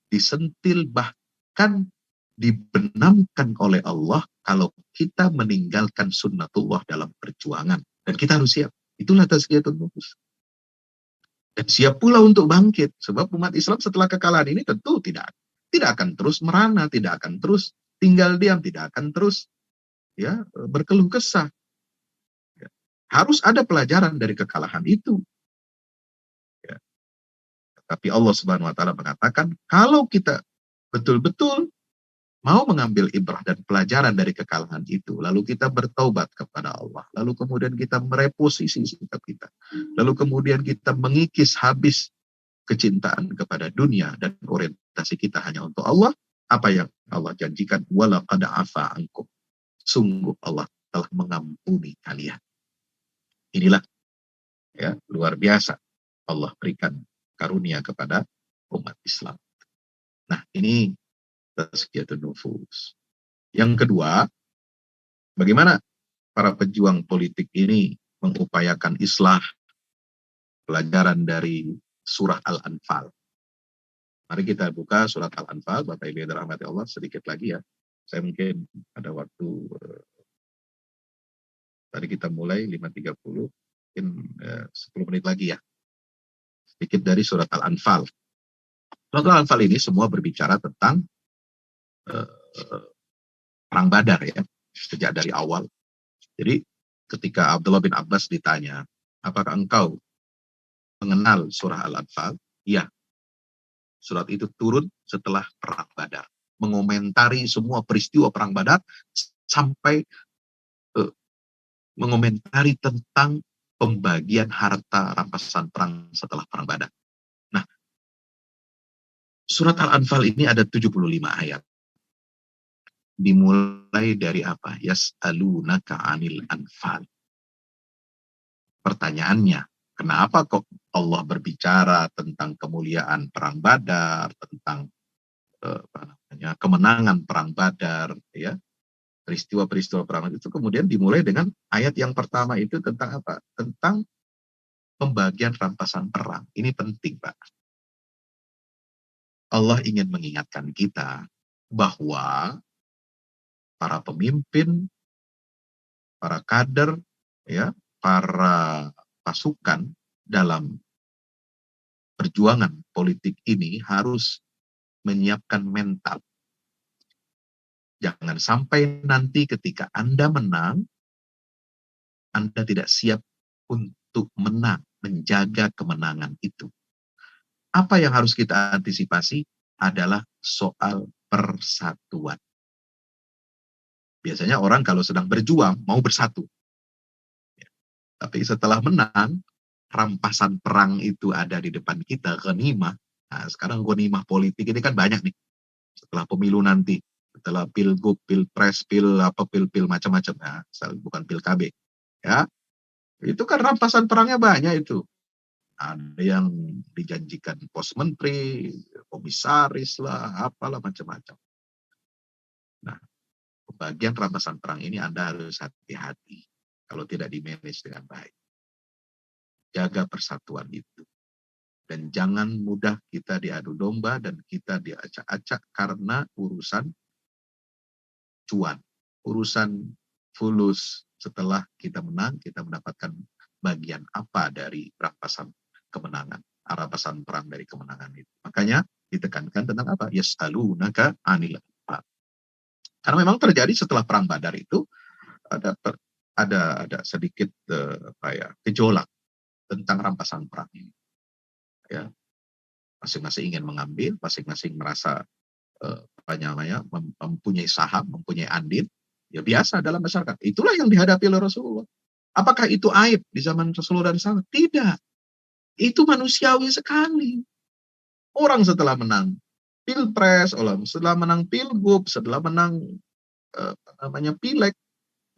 disentil, bahkan dibenamkan oleh Allah kalau kita meninggalkan sunnatullah dalam perjuangan. Dan kita harus siap. Itulah tazkiyatun nufus. Dan siap pula untuk bangkit. Sebab umat Islam setelah kekalahan ini tentu tidak akan terus merana, tidak akan terus tinggal diam, tidak akan terus ya berkeluh kesah. Ya. Harus ada pelajaran dari kekalahan itu. Ya. Tapi Allah Subhanahu wa taala mengatakan, kalau kita betul-betul mau mengambil ibrah dan pelajaran dari kekalahan itu, lalu kita bertaubat kepada Allah, lalu kemudian kita mereposisi sikap kita, lalu kemudian kita mengikis habis kecintaan kepada dunia dan orientasi kita hanya untuk Allah, apa yang Allah janjikan, walaqad afa ankum, sungguh Allah telah mengampuni kalian. Inilah ya luar biasa Allah berikan karunia kepada umat Islam. Nah, ini tazkiyatun nufus. Yang kedua, bagaimana para pejuang politik ini mengupayakan islah, pelajaran dari surah Al-Anfal. Mari kita buka surat Al-Anfal, Bapak Ibu yang dirahmati Allah, sedikit lagi ya. Saya mungkin ada waktu, tadi kita mulai 5.30, mungkin 10 menit lagi ya. Sedikit dari surat Al-Anfal. Surat Al-Anfal ini semua berbicara tentang perang Badar ya, sejak dari awal. Jadi ketika Abdullah bin Abbas ditanya, apakah engkau mengenal surah Al-Anfal? Ya, surat itu turun setelah perang Badar. mengomentari semua peristiwa perang Badar sampai mengomentari tentang pembagian harta rampasan perang setelah perang Badar. Nah, surat Al-Anfal ini ada 75 ayat. Dimulai dari apa? Yas'alunaka 'anil anfal. Pertanyaannya, kenapa kok Allah berbicara tentang kemuliaan perang Badar, tentang kemenangan perang Badar, ya, peristiwa-peristiwa perang itu kemudian dimulai dengan ayat yang pertama itu tentang apa? Tentang pembagian rampasan perang. Ini penting, Pak. Allah ingin mengingatkan kita bahwa para pemimpin, para kader, ya, para pasukan dalam perjuangan politik ini harus menyiapkan mental. Jangan sampai nanti ketika Anda menang, Anda tidak siap untuk menang, menjaga kemenangan itu. Apa yang harus kita antisipasi adalah soal persatuan. Biasanya orang kalau sedang berjuang mau bersatu. Tapi setelah menang, rampasan perang itu ada di depan kita, ghanimah. Nah, sekarang ghanimah politik ini kan banyak nih. Setelah pemilu nanti, setelah pilgub, pilpres, pil macam-macam, ya, bukan pil KB, ya, itu kan rampasan perangnya banyak itu. Ada yang dijanjikan pos menteri, komisaris lah, apalah macam-macam. Nah, pembagian rampasan perang ini Anda harus hati-hati kalau tidak di-manage dengan baik. Jaga persatuan itu. Dan jangan mudah kita diadu domba dan kita diacak-acak karena urusan cuan, urusan fulus. Setelah kita menang, kita mendapatkan bagian apa dari rampasan kemenangan, rampasan perang dari kemenangan itu. Makanya ditekankan tentang apa? Yas'alunaka 'anil anfal. Karena memang terjadi setelah perang Badar itu ada sedikit gejolak tentang rampasan perang ini. Ya, masing-masing ingin mengambil, masing-masing merasa mempunyai saham, mempunyai andil, ya biasa dalam masyarakat. Itulah yang dihadapi oleh Rasulullah. Apakah itu aib di zaman Rasulullah dan sahabat? Tidak. Itu manusiawi sekali. Orang setelah menang pilpres, setelah menang pilgub, setelah menang pileg,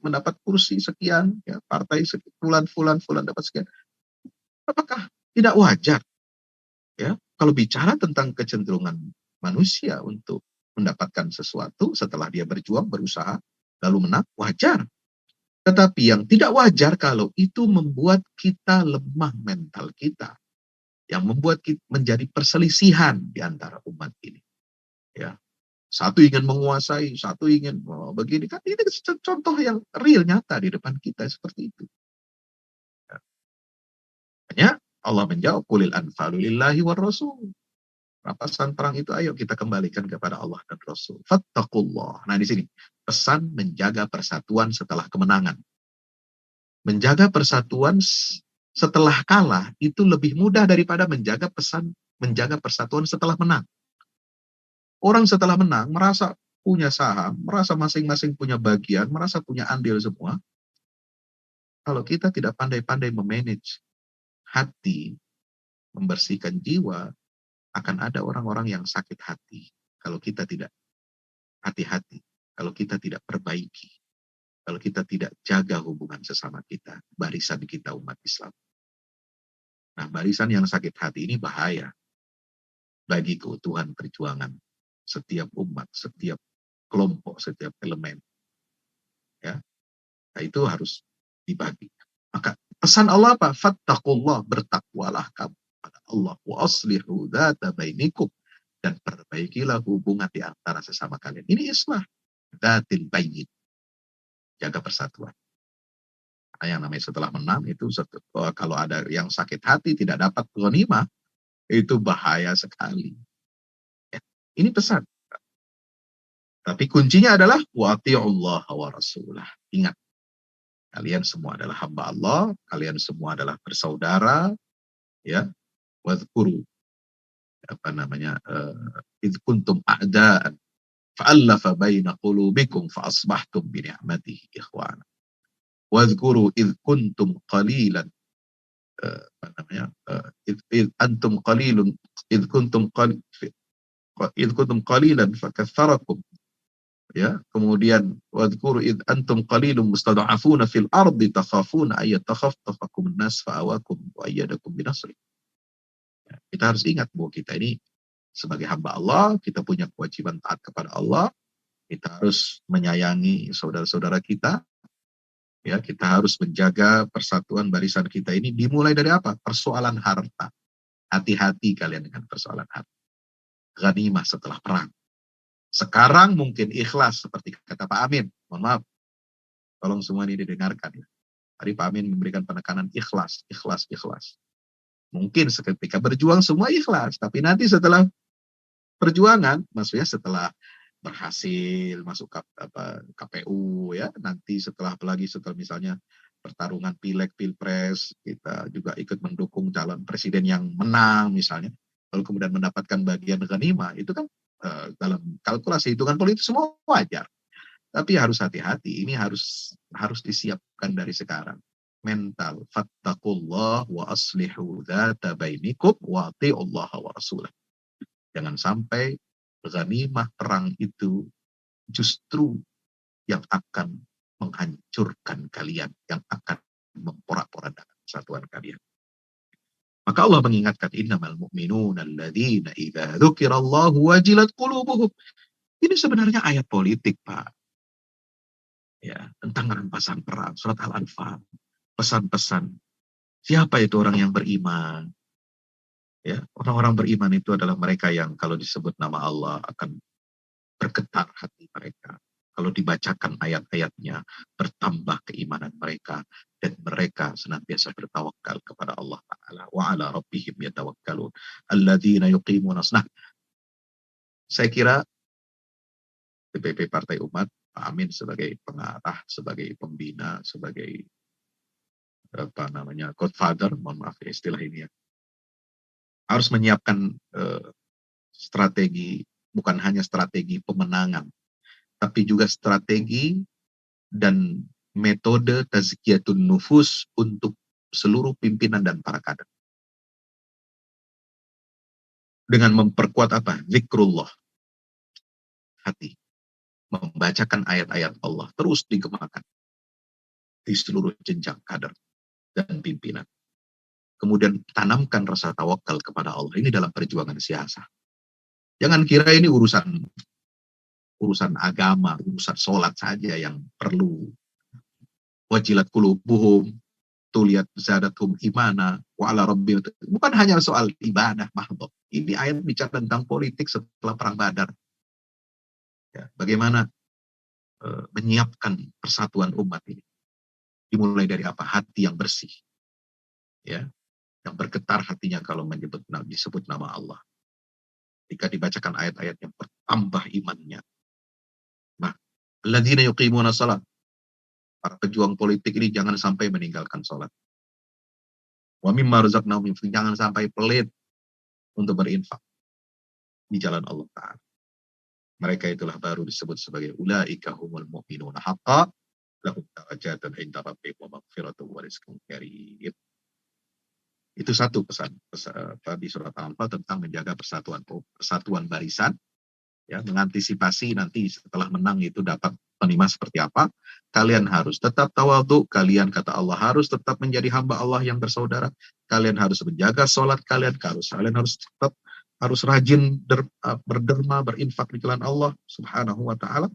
mendapat kursi sekian, ya, partai fulan dapat sekian. Apakah tidak wajar? Ya, kalau bicara tentang kecenderungan manusia untuk mendapatkan sesuatu setelah dia berjuang, berusaha, lalu menang, wajar. Tetapi yang tidak wajar kalau itu membuat kita lemah mental kita, yang membuat kita menjadi perselisihan di antara umat ini. Ya, satu ingin menguasai, satu ingin begini, kan ini contoh yang real, nyata di depan kita seperti itu. Ya. Hanya Allah menjawab, qulil anfalu lillahi war rasul. Rampasan perang itu ayo kita kembalikan kepada Allah dan Rasul. Fattaqullah. Nah, di sini pesan menjaga persatuan setelah kemenangan. Menjaga persatuan setelah kalah itu lebih mudah daripada menjaga persatuan setelah menang. Orang setelah menang merasa punya saham, merasa masing-masing punya bagian, merasa punya andil semua. Kalau kita tidak pandai-pandai memanage hati, membersihkan jiwa, akan ada orang-orang yang sakit hati kalau kita tidak hati-hati, kalau kita tidak perbaiki, kalau kita tidak jaga hubungan sesama kita, barisan kita umat Islam. Nah, barisan yang sakit hati ini bahaya bagi keutuhan perjuangan setiap umat, setiap kelompok, setiap elemen. Ya, nah, itu harus dibagi. Maka pesan Allah apa? Fattaqullah, bertakwalah kamu pada Allah, wa aslihu dzata bainikum, dan perbaikilah hubungan di antara sesama kalian. Ini islah dzatil bayin. Jaga persatuan. Nah, yang namanya setelah menang itu kalau ada yang sakit hati tidak dapat ghanimah, itu bahaya sekali. Ya, ini pesan. Tapi kuncinya adalah wa ati'ullaha wa rasulah. Ingat, kalian semua adalah hamba Allah, kalian semua adalah bersaudara, ya. Wadhkuru idh kuntum a'da'an fa'allafa baina qulubikum fa asbahtum bi ni'matihi ikhwana. Wadhkuru idh kuntum qalilan apa namanya? Idh antum qalilun idh kuntum qalilan fakatsarakum. Ya, kemudian wadhkuru id antum qalilun mustad'afuna fil ardi takhafuna ay yatakhattafakum an-nas fa'awakum wa ayyadakum binasri. Ya, kita harus ingat bahwa kita ini sebagai hamba Allah, kita punya kewajiban taat kepada Allah, kita harus menyayangi saudara-saudara kita, ya, kita harus menjaga persatuan barisan kita ini dimulai dari apa? Persoalan harta. Hati-hati kalian dengan persoalan harta. Ghanimah setelah perang. Sekarang mungkin ikhlas seperti kata Pak Amin. Mohon maaf. Tolong semua ini didengarkan. Ya. Tadi Pak Amin memberikan penekanan ikhlas, ikhlas, ikhlas. Mungkin seketika berjuang semua ikhlas. Tapi nanti setelah perjuangan, maksudnya setelah berhasil masuk KPU, ya, nanti setelah apalagi setelah misalnya pertarungan pileg, pilpres, kita juga ikut mendukung calon presiden yang menang misalnya. Lalu kemudian mendapatkan bagian ghanimah, itu kan dalam kalkulasi hitungan politik semua wajar. Tapi harus hati-hati, ini harus disiapkan dari sekarang. Mental, fattaqullah wa aslihu dzata bainikum wa ati'ullaha wa rasulah. Jangan sampai ghanimah perang itu justru yang akan menghancurkan kalian, yang akan memporak-porandakan persatuan kalian. Maka Allah mengingatkan innamal mu'minuna alladzina idza dzukirallahu wajilat qulubuhum. Ini sebenarnya ayat politik, Pak. Ya, tentang rampasan perang, surat Al-Anfal. Pesan-pesan. Siapa itu orang yang beriman? Ya, orang-orang beriman itu adalah mereka yang kalau disebut nama Allah akan bergetar hati mereka. Kalau dibacakan ayat-ayatnya, bertambah keimanan mereka. Dan mereka senantiasa bertawakal kepada Allah Ta'ala. Wa ala rabbihim yatawakkalun. Alladzina yuqimuna. Nah, saya kira DPP Partai Umat, Pak Amin sebagai pengarah, sebagai pembina, sebagai godfather, mohon maaf ya istilah ini ya, harus menyiapkan strategi, bukan hanya strategi pemenangan, tapi juga strategi dan metode tazkiyatun nufus untuk seluruh pimpinan dan para kader. Dengan memperkuat apa? Zikrullah. Hati. Membacakan ayat-ayat Allah. Terus digemakan. Di seluruh jenjang kader dan pimpinan. Kemudian tanamkan rasa tawakal kepada Allah. Ini dalam perjuangan siasa. Jangan kira ini urusan agama, urusan sholat saja yang perlu. Wajilat qulubuhum, tuliyat zadatum imana, wa ala rabbihim. Bukan hanya soal ibadah mahdhah. Ini ayat bicara tentang politik setelah perang Badar. Ya, bagaimana menyiapkan persatuan umat ini. Dimulai dari apa? Hati yang bersih. Ya, yang bergetar hatinya kalau disebut nama Allah. Jika dibacakan ayat-ayat yang bertambah imannya. Nah, alladzina yuqimuna shalah. Para pejuang politik ini jangan sampai meninggalkan sholat. Wa mimma razaqnahum yunfiqun. Jangan sampai pelit untuk berinfak di jalan Allah Ta'ala. Mereka itulah baru disebut sebagai ulaika humul mu'minuna haqqan lahum darajatun 'inda rabbihim wa maghfiratun wa rizqun karim. Itu satu pesan di surat Al-Anfal tentang menjaga persatuan barisan, ya, mengantisipasi nanti setelah menang itu dapat menerima seperti apa. Kalian harus tetap tawadhu, kalian kata Allah harus tetap menjadi hamba Allah yang bersaudara. Kalian harus menjaga sholat kalian harus tetap rajin berderma, berinfak di jalan Allah Subhanahu wa taala.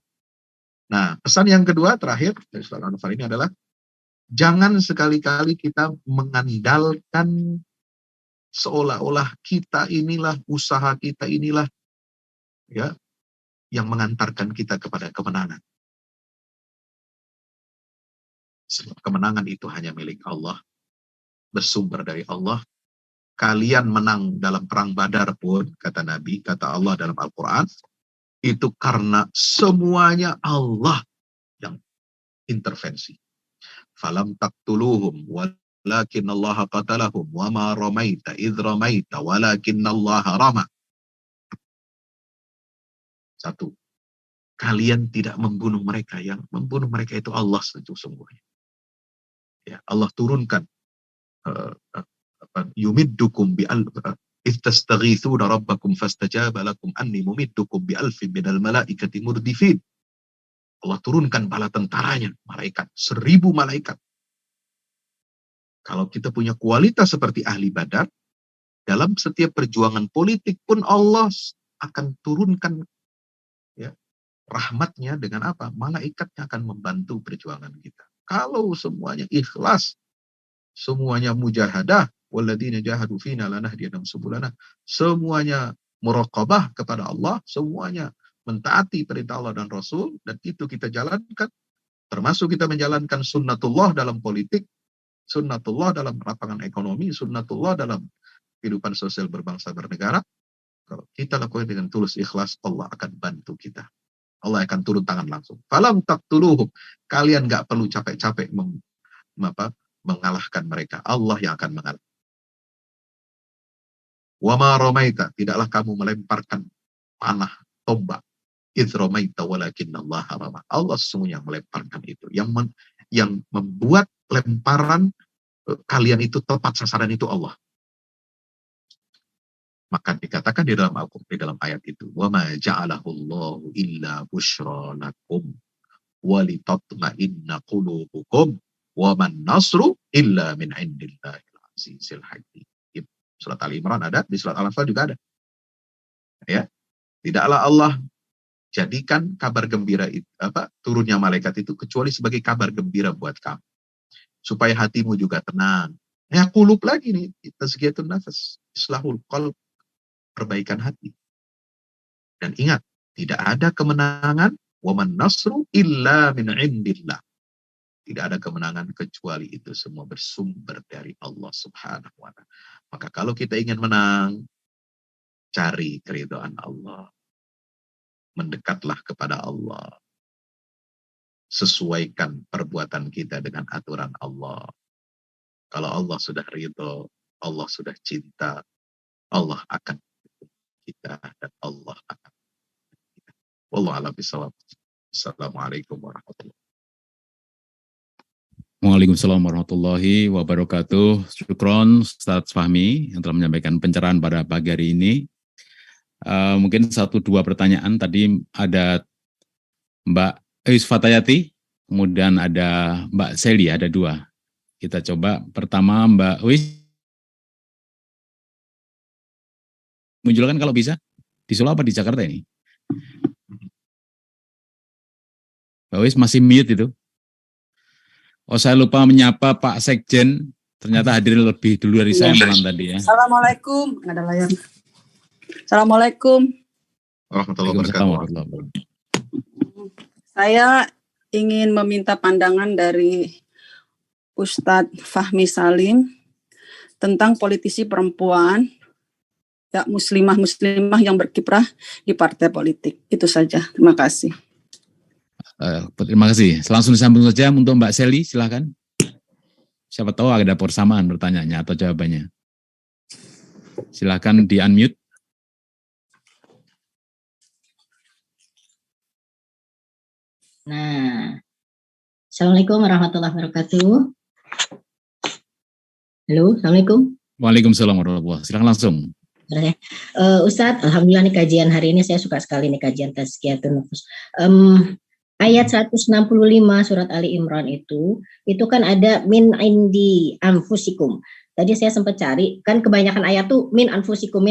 Nah, pesan yang kedua terakhir dari surat Al-Anfal ini adalah jangan sekali-kali kita mengandalkan seolah-olah kita inilah, usaha kita inilah, ya, yang mengantarkan kita kepada kemenangan. Sebab kemenangan itu hanya milik Allah, bersumber dari Allah. Kalian menang dalam perang Badar pun, kata Nabi, kata Allah dalam Al-Quran, itu karena semuanya Allah yang intervensi. Falam taqtuluhum walakin Allah qatalahum wa ma ramaita idh ramaita walakin Allah rama. Satu. kalian tidak membunuh mereka. Yang membunuh mereka itu Allah sesungguhnya. Ya, Allah turunkan yumiddukum istastaghithuna rabbakum fastajaba lakum anni mumiddukum bi alfin minal malaikati murdifin. Allah turunkan bala tentaranya, malaikat, 1000 malaikat. Kalau kita punya kualitas seperti ahli Badar, dalam setiap perjuangan politik pun Allah akan turunkan ya, rahmatnya dengan apa? Malaikatnya akan membantu perjuangan kita. Kalau semuanya ikhlas, semuanya mujahadah, walladzina jahadu fina lanahdiyannahum subulana, semuanya muraqabah kepada Allah, semuanya mentaati perintah Allah dan Rasul, dan itu kita jalankan, termasuk kita menjalankan sunnatullah dalam politik, sunnatullah dalam lapangan ekonomi, sunnatullah dalam kehidupan sosial berbangsa bernegara. Kalau kita lakukan dengan tulus ikhlas, Allah akan bantu kita. Allah akan turun tangan langsung. Falam taqtuluhum, kalian nggak perlu capek-capek mengalahkan mereka. Allah yang akan mengalahkan. Wa ma ramaita, tidaklah kamu melemparkan panah tombak. Idz ramaita walakinnallaha rama. Allah sesungguhnya melemparkan itu. Yang membuat lemparan kalian itu tepat sasaran itu Allah. Maka dikatakan di dalam Al-Qur'an, di dalam ayat itu, wa ma ja'alahu Allahu illa busyra lakum wa litatma'inna qulubukum wa man nasru illa min indillahil azizil hakim. Surat Ali Imran ada, di surat Al-Anfal juga ada. Ya. Tidaklah Allah jadikan kabar gembira itu, turunnya malaikat itu kecuali sebagai kabar gembira buat kamu. Supaya hatimu juga tenang. Ya, qulub lagi nih, tazkiyatun nafas, islahul qalb, perbaikan hati. Dan ingat, tidak ada kemenangan wa man nasru illa min indillah. Tidak ada kemenangan kecuali itu semua bersumber dari Allah Subhanahu wa ta'ala. Maka kalau kita ingin menang, cari keridhaan Allah. Mendekatlah kepada Allah. Sesuaikan perbuatan kita dengan aturan Allah. Kalau Allah sudah ridho, Allah sudah cinta, Allah akan kita dan Allah akan kita. Wallahu a'lam bishawab. Assalamualaikum warahmatullahi wabarakatuh. Waalaikumsalam warahmatullahi wabarakatuh. Syukron Ustadz Fahmi yang telah menyampaikan pencerahan pada pagi hari ini. Mungkin 1-2 pertanyaan. Tadi ada Mbak Fatayati, kemudian ada Mbak Seli, ada 2. Kita coba pertama Mbak Wis. Munculkan kalau bisa. Di Solo apa di Jakarta ini? Mbak Wis masih mute itu. Oh, saya lupa menyapa Pak Sekjen. Ternyata hadir lebih dulu dari saya malam tadi ya. Assalamualaikum. Ada layar. Assalamualaikum. Warahmatullahi wabarakatuh. Saya ingin meminta pandangan dari Ustadz Fahmi Salim tentang politisi perempuan, ya, muslimah yang berkiprah di partai politik. Itu saja. Terima kasih. Terima kasih. Langsung disambung saja untuk Mbak Seli, silakan. Siapa tahu ada persamaan pertanyaannya atau jawabannya. Silakan di-unmute. Nah, Assalamualaikum warahmatullahi wabarakatuh. Halo, Assalamualaikum. Waalaikumsalam warahmatullahi wabarakatuh. Silakan langsung. Ustadz, alhamdulillah nih kajian hari ini saya suka sekali nih kajian tazkiyatun nufus. Ayat 165 surat Ali Imran itu kan ada min indi anfusikum. Tadi saya sempat cari, kan kebanyakan ayat tuh min anfusikum.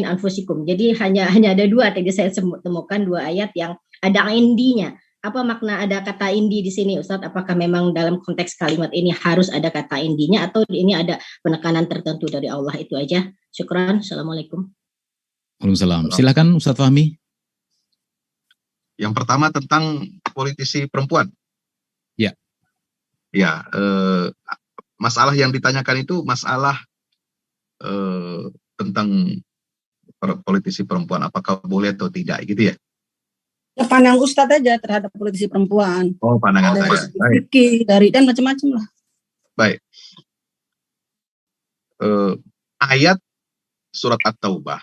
Jadi hanya ada 2, tadi saya temukan 2 ayat yang ada indinya. Apa makna ada kata indi di sini, Ustadz? Apakah memang dalam konteks kalimat ini harus ada kata indinya atau ini ada penekanan tertentu dari Allah? Itu aja. Syukran. Assalamualaikum. Waalaikumsalam. Silakan Ustadz Fahmi. Yang pertama tentang politisi perempuan. Ya. Ya, masalah yang ditanyakan itu masalah tentang politisi perempuan, apakah boleh atau tidak, gitu ya? Ya, pandang Ustadz aja terhadap politisi perempuan. Oh, pandangan dari saya. Baik. dari dan macam-macam lah. Baik. Ayat surat At-Taubah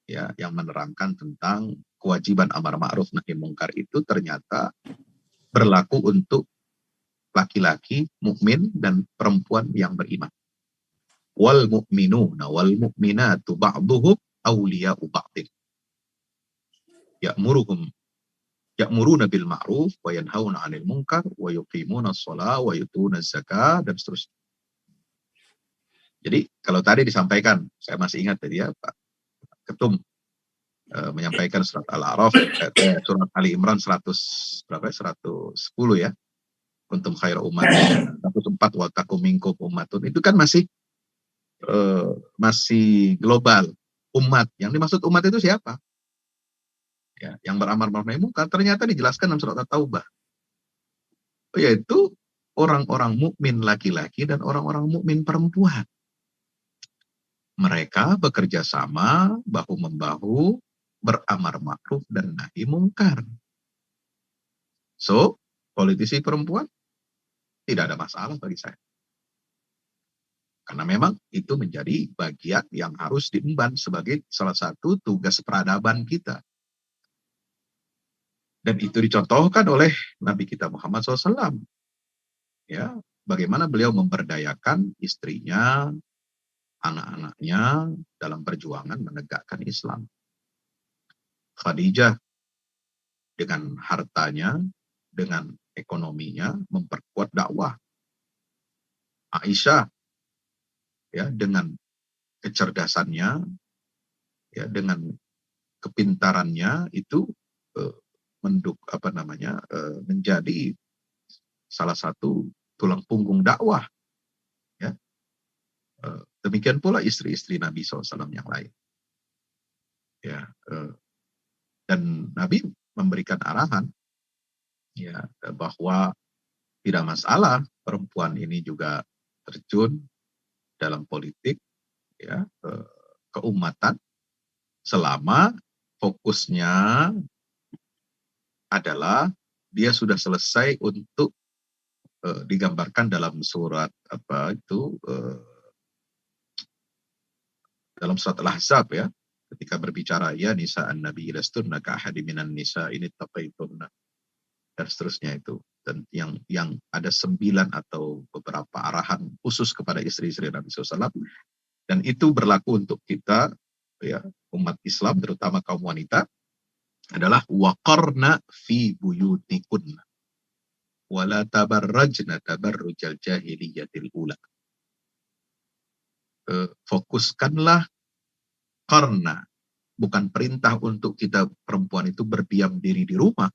ya, yang menerangkan tentang kewajiban amar ma'ruf nahi mungkar itu ternyata berlaku untuk laki-laki mukmin dan perempuan yang beriman. Wal mu'minuna wal mu'minatu ba'duhum awliya'u ba'din. Ya'muruna bil ma'ruf wa yanhauna 'anil munkar wa yuqimuna shalah wa yutuna zakah dan seterusnya. Jadi kalau tadi disampaikan, saya masih ingat tadi ya Pak Ketum menyampaikan surat Al-A'raf, surat Ali Imran 110 ya. Kuntum khairu ummatin 104 wa takum minkum ummatun. Itu kan masih global umat. Yang dimaksud umat itu siapa? Ya, yang beramar ma'ruf nahi mungkar ternyata dijelaskan dalam surat At-Taubah. Yaitu orang-orang mukmin laki-laki dan orang-orang mukmin perempuan. Mereka bekerja sama bahu-membahu beramar ma'ruf dan nahi mungkar. So, politisi perempuan tidak ada masalah bagi saya. Karena memang itu menjadi bagian yang harus diemban sebagai salah satu tugas peradaban kita. Dan itu dicontohkan oleh Nabi kita Muhammad SAW. Ya, bagaimana beliau memberdayakan istrinya, anak-anaknya dalam perjuangan menegakkan Islam. Khadijah dengan hartanya, dengan ekonominya memperkuat dakwah. Aisyah ya dengan kecerdasannya, ya dengan kepintarannya itu menjadi salah satu tulang punggung dakwah. Ya. Demikian pula istri-istri Nabi SAW yang lain. Ya, dan Nabi memberikan arahan ya bahwa tidak masalah perempuan ini juga terjun dalam politik ya keumatan selama fokusnya adalah dia sudah selesai untuk digambarkan dalam surat dalam surat Al-Ahzab ya, ketika berbicara ya nisa'an nabi lastunna ka ahadi minan nisa ini taqaitunna dan seterusnya itu. Dan yang ada 9 atau beberapa arahan khusus kepada istri-istri Nabi SAW, dan itu berlaku untuk kita ya umat Islam terutama kaum wanita, adalah waqarna fi buyutikunna wala tabarrajna tabarrujal jahiliyatil ula. Fokuskanlah, karena bukan perintah untuk kita perempuan itu berdiam diri di rumah.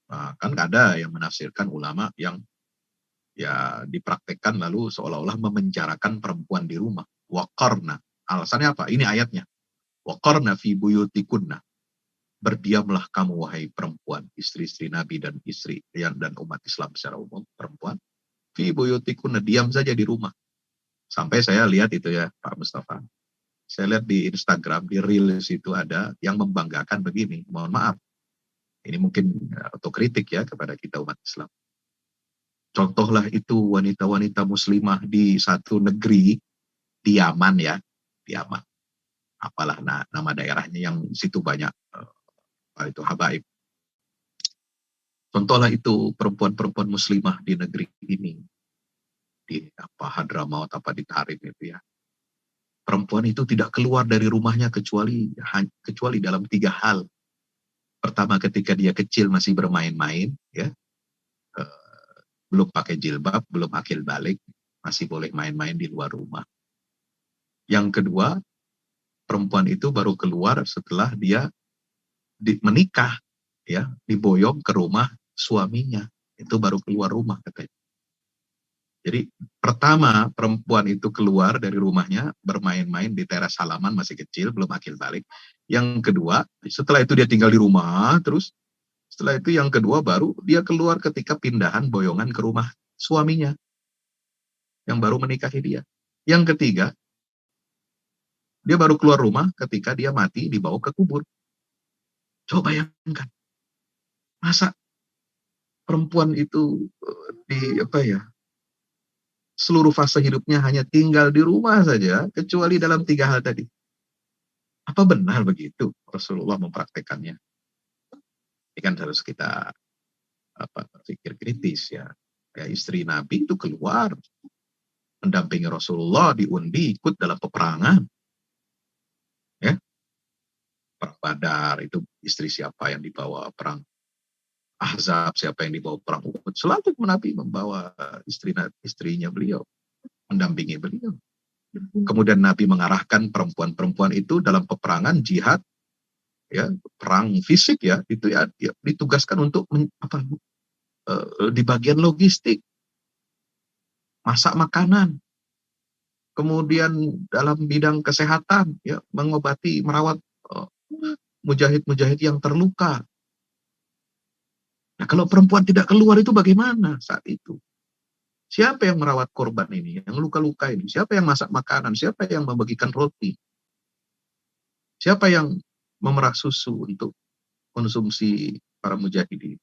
Nah, kan ada yang menafsirkan ulama yang ya dipraktekkan lalu seolah-olah memenjarakan perempuan di rumah. Waqarna, alasannya apa? Ini ayatnya. Waqarna fi buyutikunna, berdiamlah kamu wahai perempuan, istri-istri Nabi dan istri dan umat Islam secara umum, perempuan. Fi buyutikunna, diam saja di rumah. Sampai saya lihat itu ya Pak Mustafa, saya lihat di Instagram, di Reels itu ada yang membanggakan begini, mohon maaf, ini mungkin otokritik ya kepada kita umat Islam. Contohlah itu wanita-wanita muslimah di satu negeri, di Yaman ya, di Yaman. Apalah nama daerahnya yang situ banyak itu habaib. Contohlah itu perempuan-perempuan muslimah di negeri ini, di Hadramaut di Tarim itu ya. Perempuan itu tidak keluar dari rumahnya kecuali dalam 3 hal. Pertama, ketika dia kecil masih bermain-main, ya, belum pakai jilbab, belum akil balik, masih boleh main-main di luar rumah. Yang kedua, perempuan itu baru keluar setelah dia menikah, ya, diboyong ke rumah suaminya, itu baru keluar rumah katanya. Jadi pertama perempuan itu keluar dari rumahnya bermain-main di teras halaman masih kecil, belum akil balik. Yang kedua, setelah itu dia tinggal di rumah terus. Setelah itu yang kedua baru dia keluar ketika pindahan boyongan ke rumah suaminya yang baru menikahi dia. Yang ketiga, dia baru keluar rumah ketika dia mati dibawa ke kubur. Coba bayangkan. Masa perempuan itu seluruh fase hidupnya hanya tinggal di rumah saja, kecuali dalam 3 hal tadi. Apa benar begitu Rasulullah mempraktekannya? Ini kan harus kita berpikir kritis ya. Ya, istri Nabi itu keluar mendampingi Rasulullah, diundi ikut dalam peperangan. Ya, perang Badar itu istri siapa yang dibawa, perang Ahzab siapa yang dibawa, perang Uhud. Selalu Nabi membawa istrinya beliau, mendampingi beliau. Kemudian Nabi mengarahkan perempuan-perempuan itu dalam peperangan jihad, ya, perang fisik ya, itu ya, ditugaskan untuk di bagian logistik, masak makanan, kemudian dalam bidang kesehatan, ya, mengobati, merawat mujahid-mujahid yang terluka. Nah, kalau perempuan tidak keluar itu bagaimana saat itu? Siapa yang merawat korban ini, yang luka-luka ini? Siapa yang masak makanan? Siapa yang membagikan roti? Siapa yang memerah susu untuk konsumsi para mujahidin?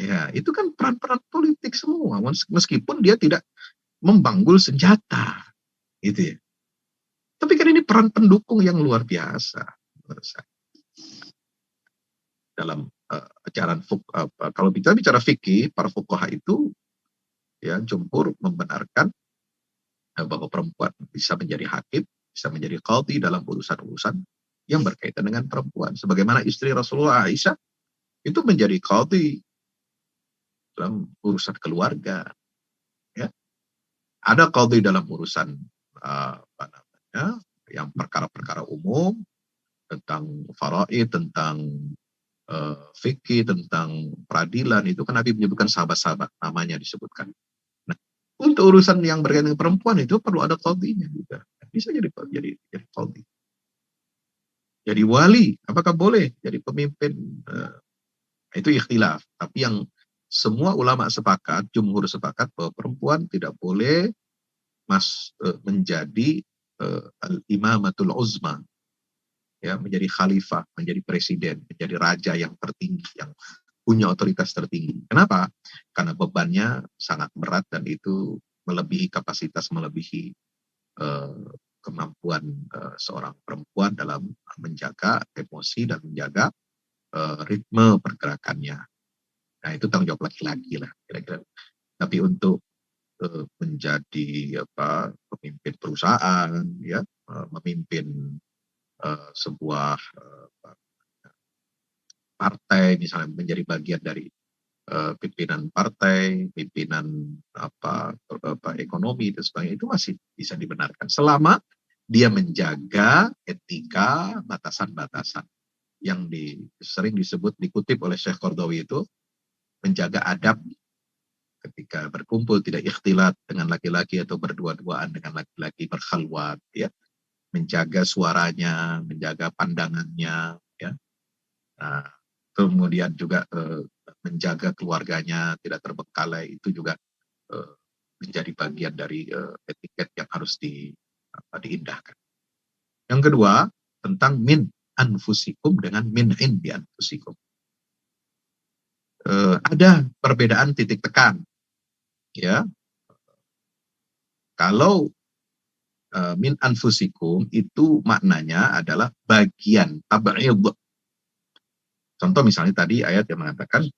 Ya, itu kan peran-peran politik semua, meskipun dia tidak membanggul senjata, gitu ya. Tapi kan ini peran pendukung yang luar biasa. Dalam ajaran kalau kita bicara fikih, para fuqaha itu ya jumhur membenarkan bahwa perempuan bisa menjadi hakim, bisa menjadi qadhi dalam urusan-urusan yang berkaitan dengan perempuan. Sebagaimana istri Rasulullah Aisyah itu menjadi qadhi dalam urusan keluarga. Ya. Ada qadhi dalam urusan yang perkara-perkara umum, tentang faraid, tentang fikih, tentang peradilan, itu kan Nabi menyebutkan sahabat-sahabat, namanya disebutkan. Nah, untuk urusan yang berkaitan dengan perempuan itu perlu ada qadhinya juga. Bisa jadi qadhi. Jadi wali, apakah boleh jadi pemimpin? Itu ikhtilaf. Tapi yang semua ulama sepakat, jumhur sepakat bahwa perempuan tidak boleh menjadi al-imamatul uzma, ya, menjadi khalifah, menjadi presiden, menjadi raja yang tertinggi, yang punya otoritas tertinggi. Kenapa? Karena bebannya sangat berat dan itu melebihi kapasitas, melebihi kemampuan seorang perempuan dalam menjaga emosi dan menjaga ritme pergerakannya. Nah, itu tanggung jawab laki-laki lah, kira-kira. Tapi untuk menjadi pemimpin perusahaan, ya, memimpin sebuah partai, misalnya menjadi bagian dari pimpinan partai, pimpinan ekonomi dan sebagainya, itu masih bisa dibenarkan selama dia menjaga etika, batasan-batasan yang sering dikutip oleh Syekh Qardawi, itu menjaga adab ketika berkumpul, tidak ikhtilat dengan laki-laki atau berdua-duaan dengan laki-laki, berkhalwat, ya, menjaga suaranya, menjaga pandangannya, ya. Nah, kemudian juga menjaga keluarganya tidak terbengkalai, itu juga menjadi bagian dari etiket yang harus diindahkan. Yang kedua, tentang min anfusikum dengan min indi anfusikum. Ada perbedaan titik tekan, ya. Kalau min anfusikum itu maknanya adalah bagian tab'id. Contoh misalnya tadi ayat yang mengatakan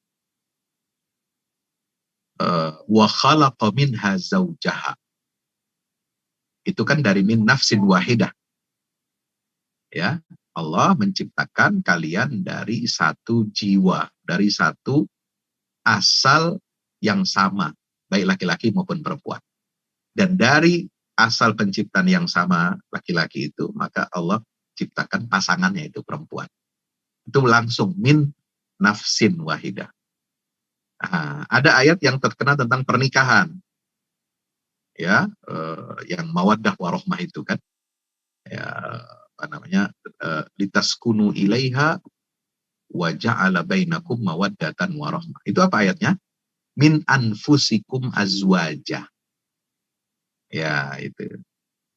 wa khalaqa minha zawjaha. Itu kan dari min nafsin wahidah. Ya, Allah menciptakan kalian dari satu jiwa, dari satu asal yang sama, baik laki-laki maupun perempuan. Dan dari asal penciptaan yang sama laki-laki itu, maka Allah ciptakan pasangannya itu perempuan. Itu langsung min nafsin wahidah. Nah, ada ayat yang terkena tentang pernikahan, ya, yang mawaddah warohmah itu kan, ya, litaskunu ilaiha wa ja'ala bainakum mawaddatan warohmah. Itu apa ayatnya? Min anfusikum azwaja. Ya,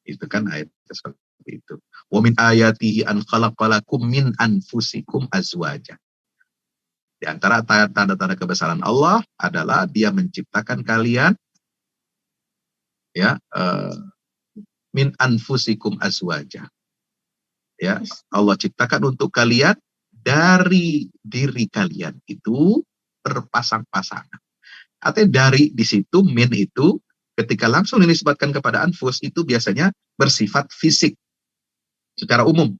itu kan ayat seperti itu. Wa min ayatihi an khalaqalakum min anfusikum azwaja. Di antara tanda-tanda kebesaran Allah adalah Dia menciptakan kalian, ya, min anfusikum azwaja. Ya, Allah ciptakan untuk kalian dari diri kalian itu berpasang-pasangan. Artinya dari di situ min itu ketika langsung dinisbatkan kepada anfus itu biasanya bersifat fisik secara umum.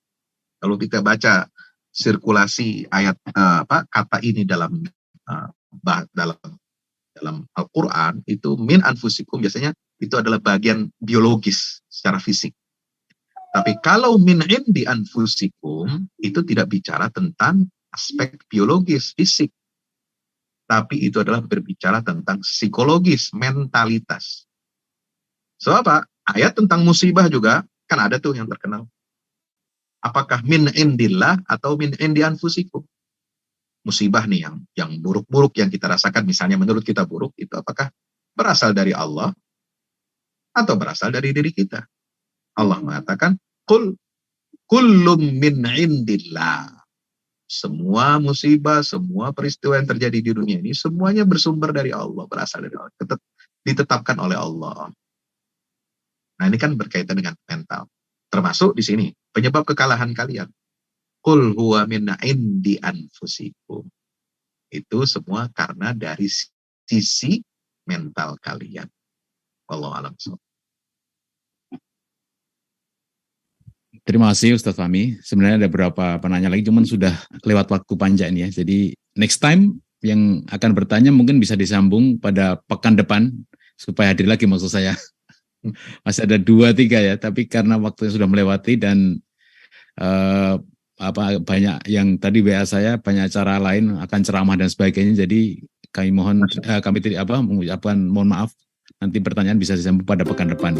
Kalau kita baca sirkulasi ayat kata ini dalam Al-Quran itu min anfusikum biasanya itu adalah bagian biologis secara fisik. Tapi kalau min indi anfusikum itu tidak bicara tentang aspek biologis, fisik. Tapi itu adalah berbicara tentang psikologis, mentalitas. So apa? Ayat tentang musibah juga kan ada tuh yang terkenal. Apakah min indillah atau min indi anfusikum? Musibah nih yang buruk-buruk yang kita rasakan, misalnya menurut kita buruk, itu apakah berasal dari Allah atau berasal dari diri kita? Allah mengatakan, kullum min indillah. Semua musibah, semua peristiwa yang terjadi di dunia ini, semuanya bersumber dari Allah, berasal dari Allah, ditetapkan oleh Allah. Nah ini kan berkaitan dengan mental. Termasuk di sini, penyebab kekalahan kalian. Qul huwa min indi anfusikum. Itu semua karena dari sisi mental kalian. Wallahu a'lam. Terima kasih Ustadz Fahmi. Sebenarnya ada beberapa penanya lagi, cuman sudah lewat waktu panjang ya. Jadi next time yang akan bertanya mungkin bisa disambung pada pekan depan supaya hadir lagi maksud saya. Masih ada 2-3 ya, tapi karena waktunya sudah melewati dan banyak yang tadi WA saya banyak acara lain akan ceramah dan sebagainya. Jadi kami mohon mengucapkan mohon maaf. Nanti pertanyaan bisa disambung pada pekan depan.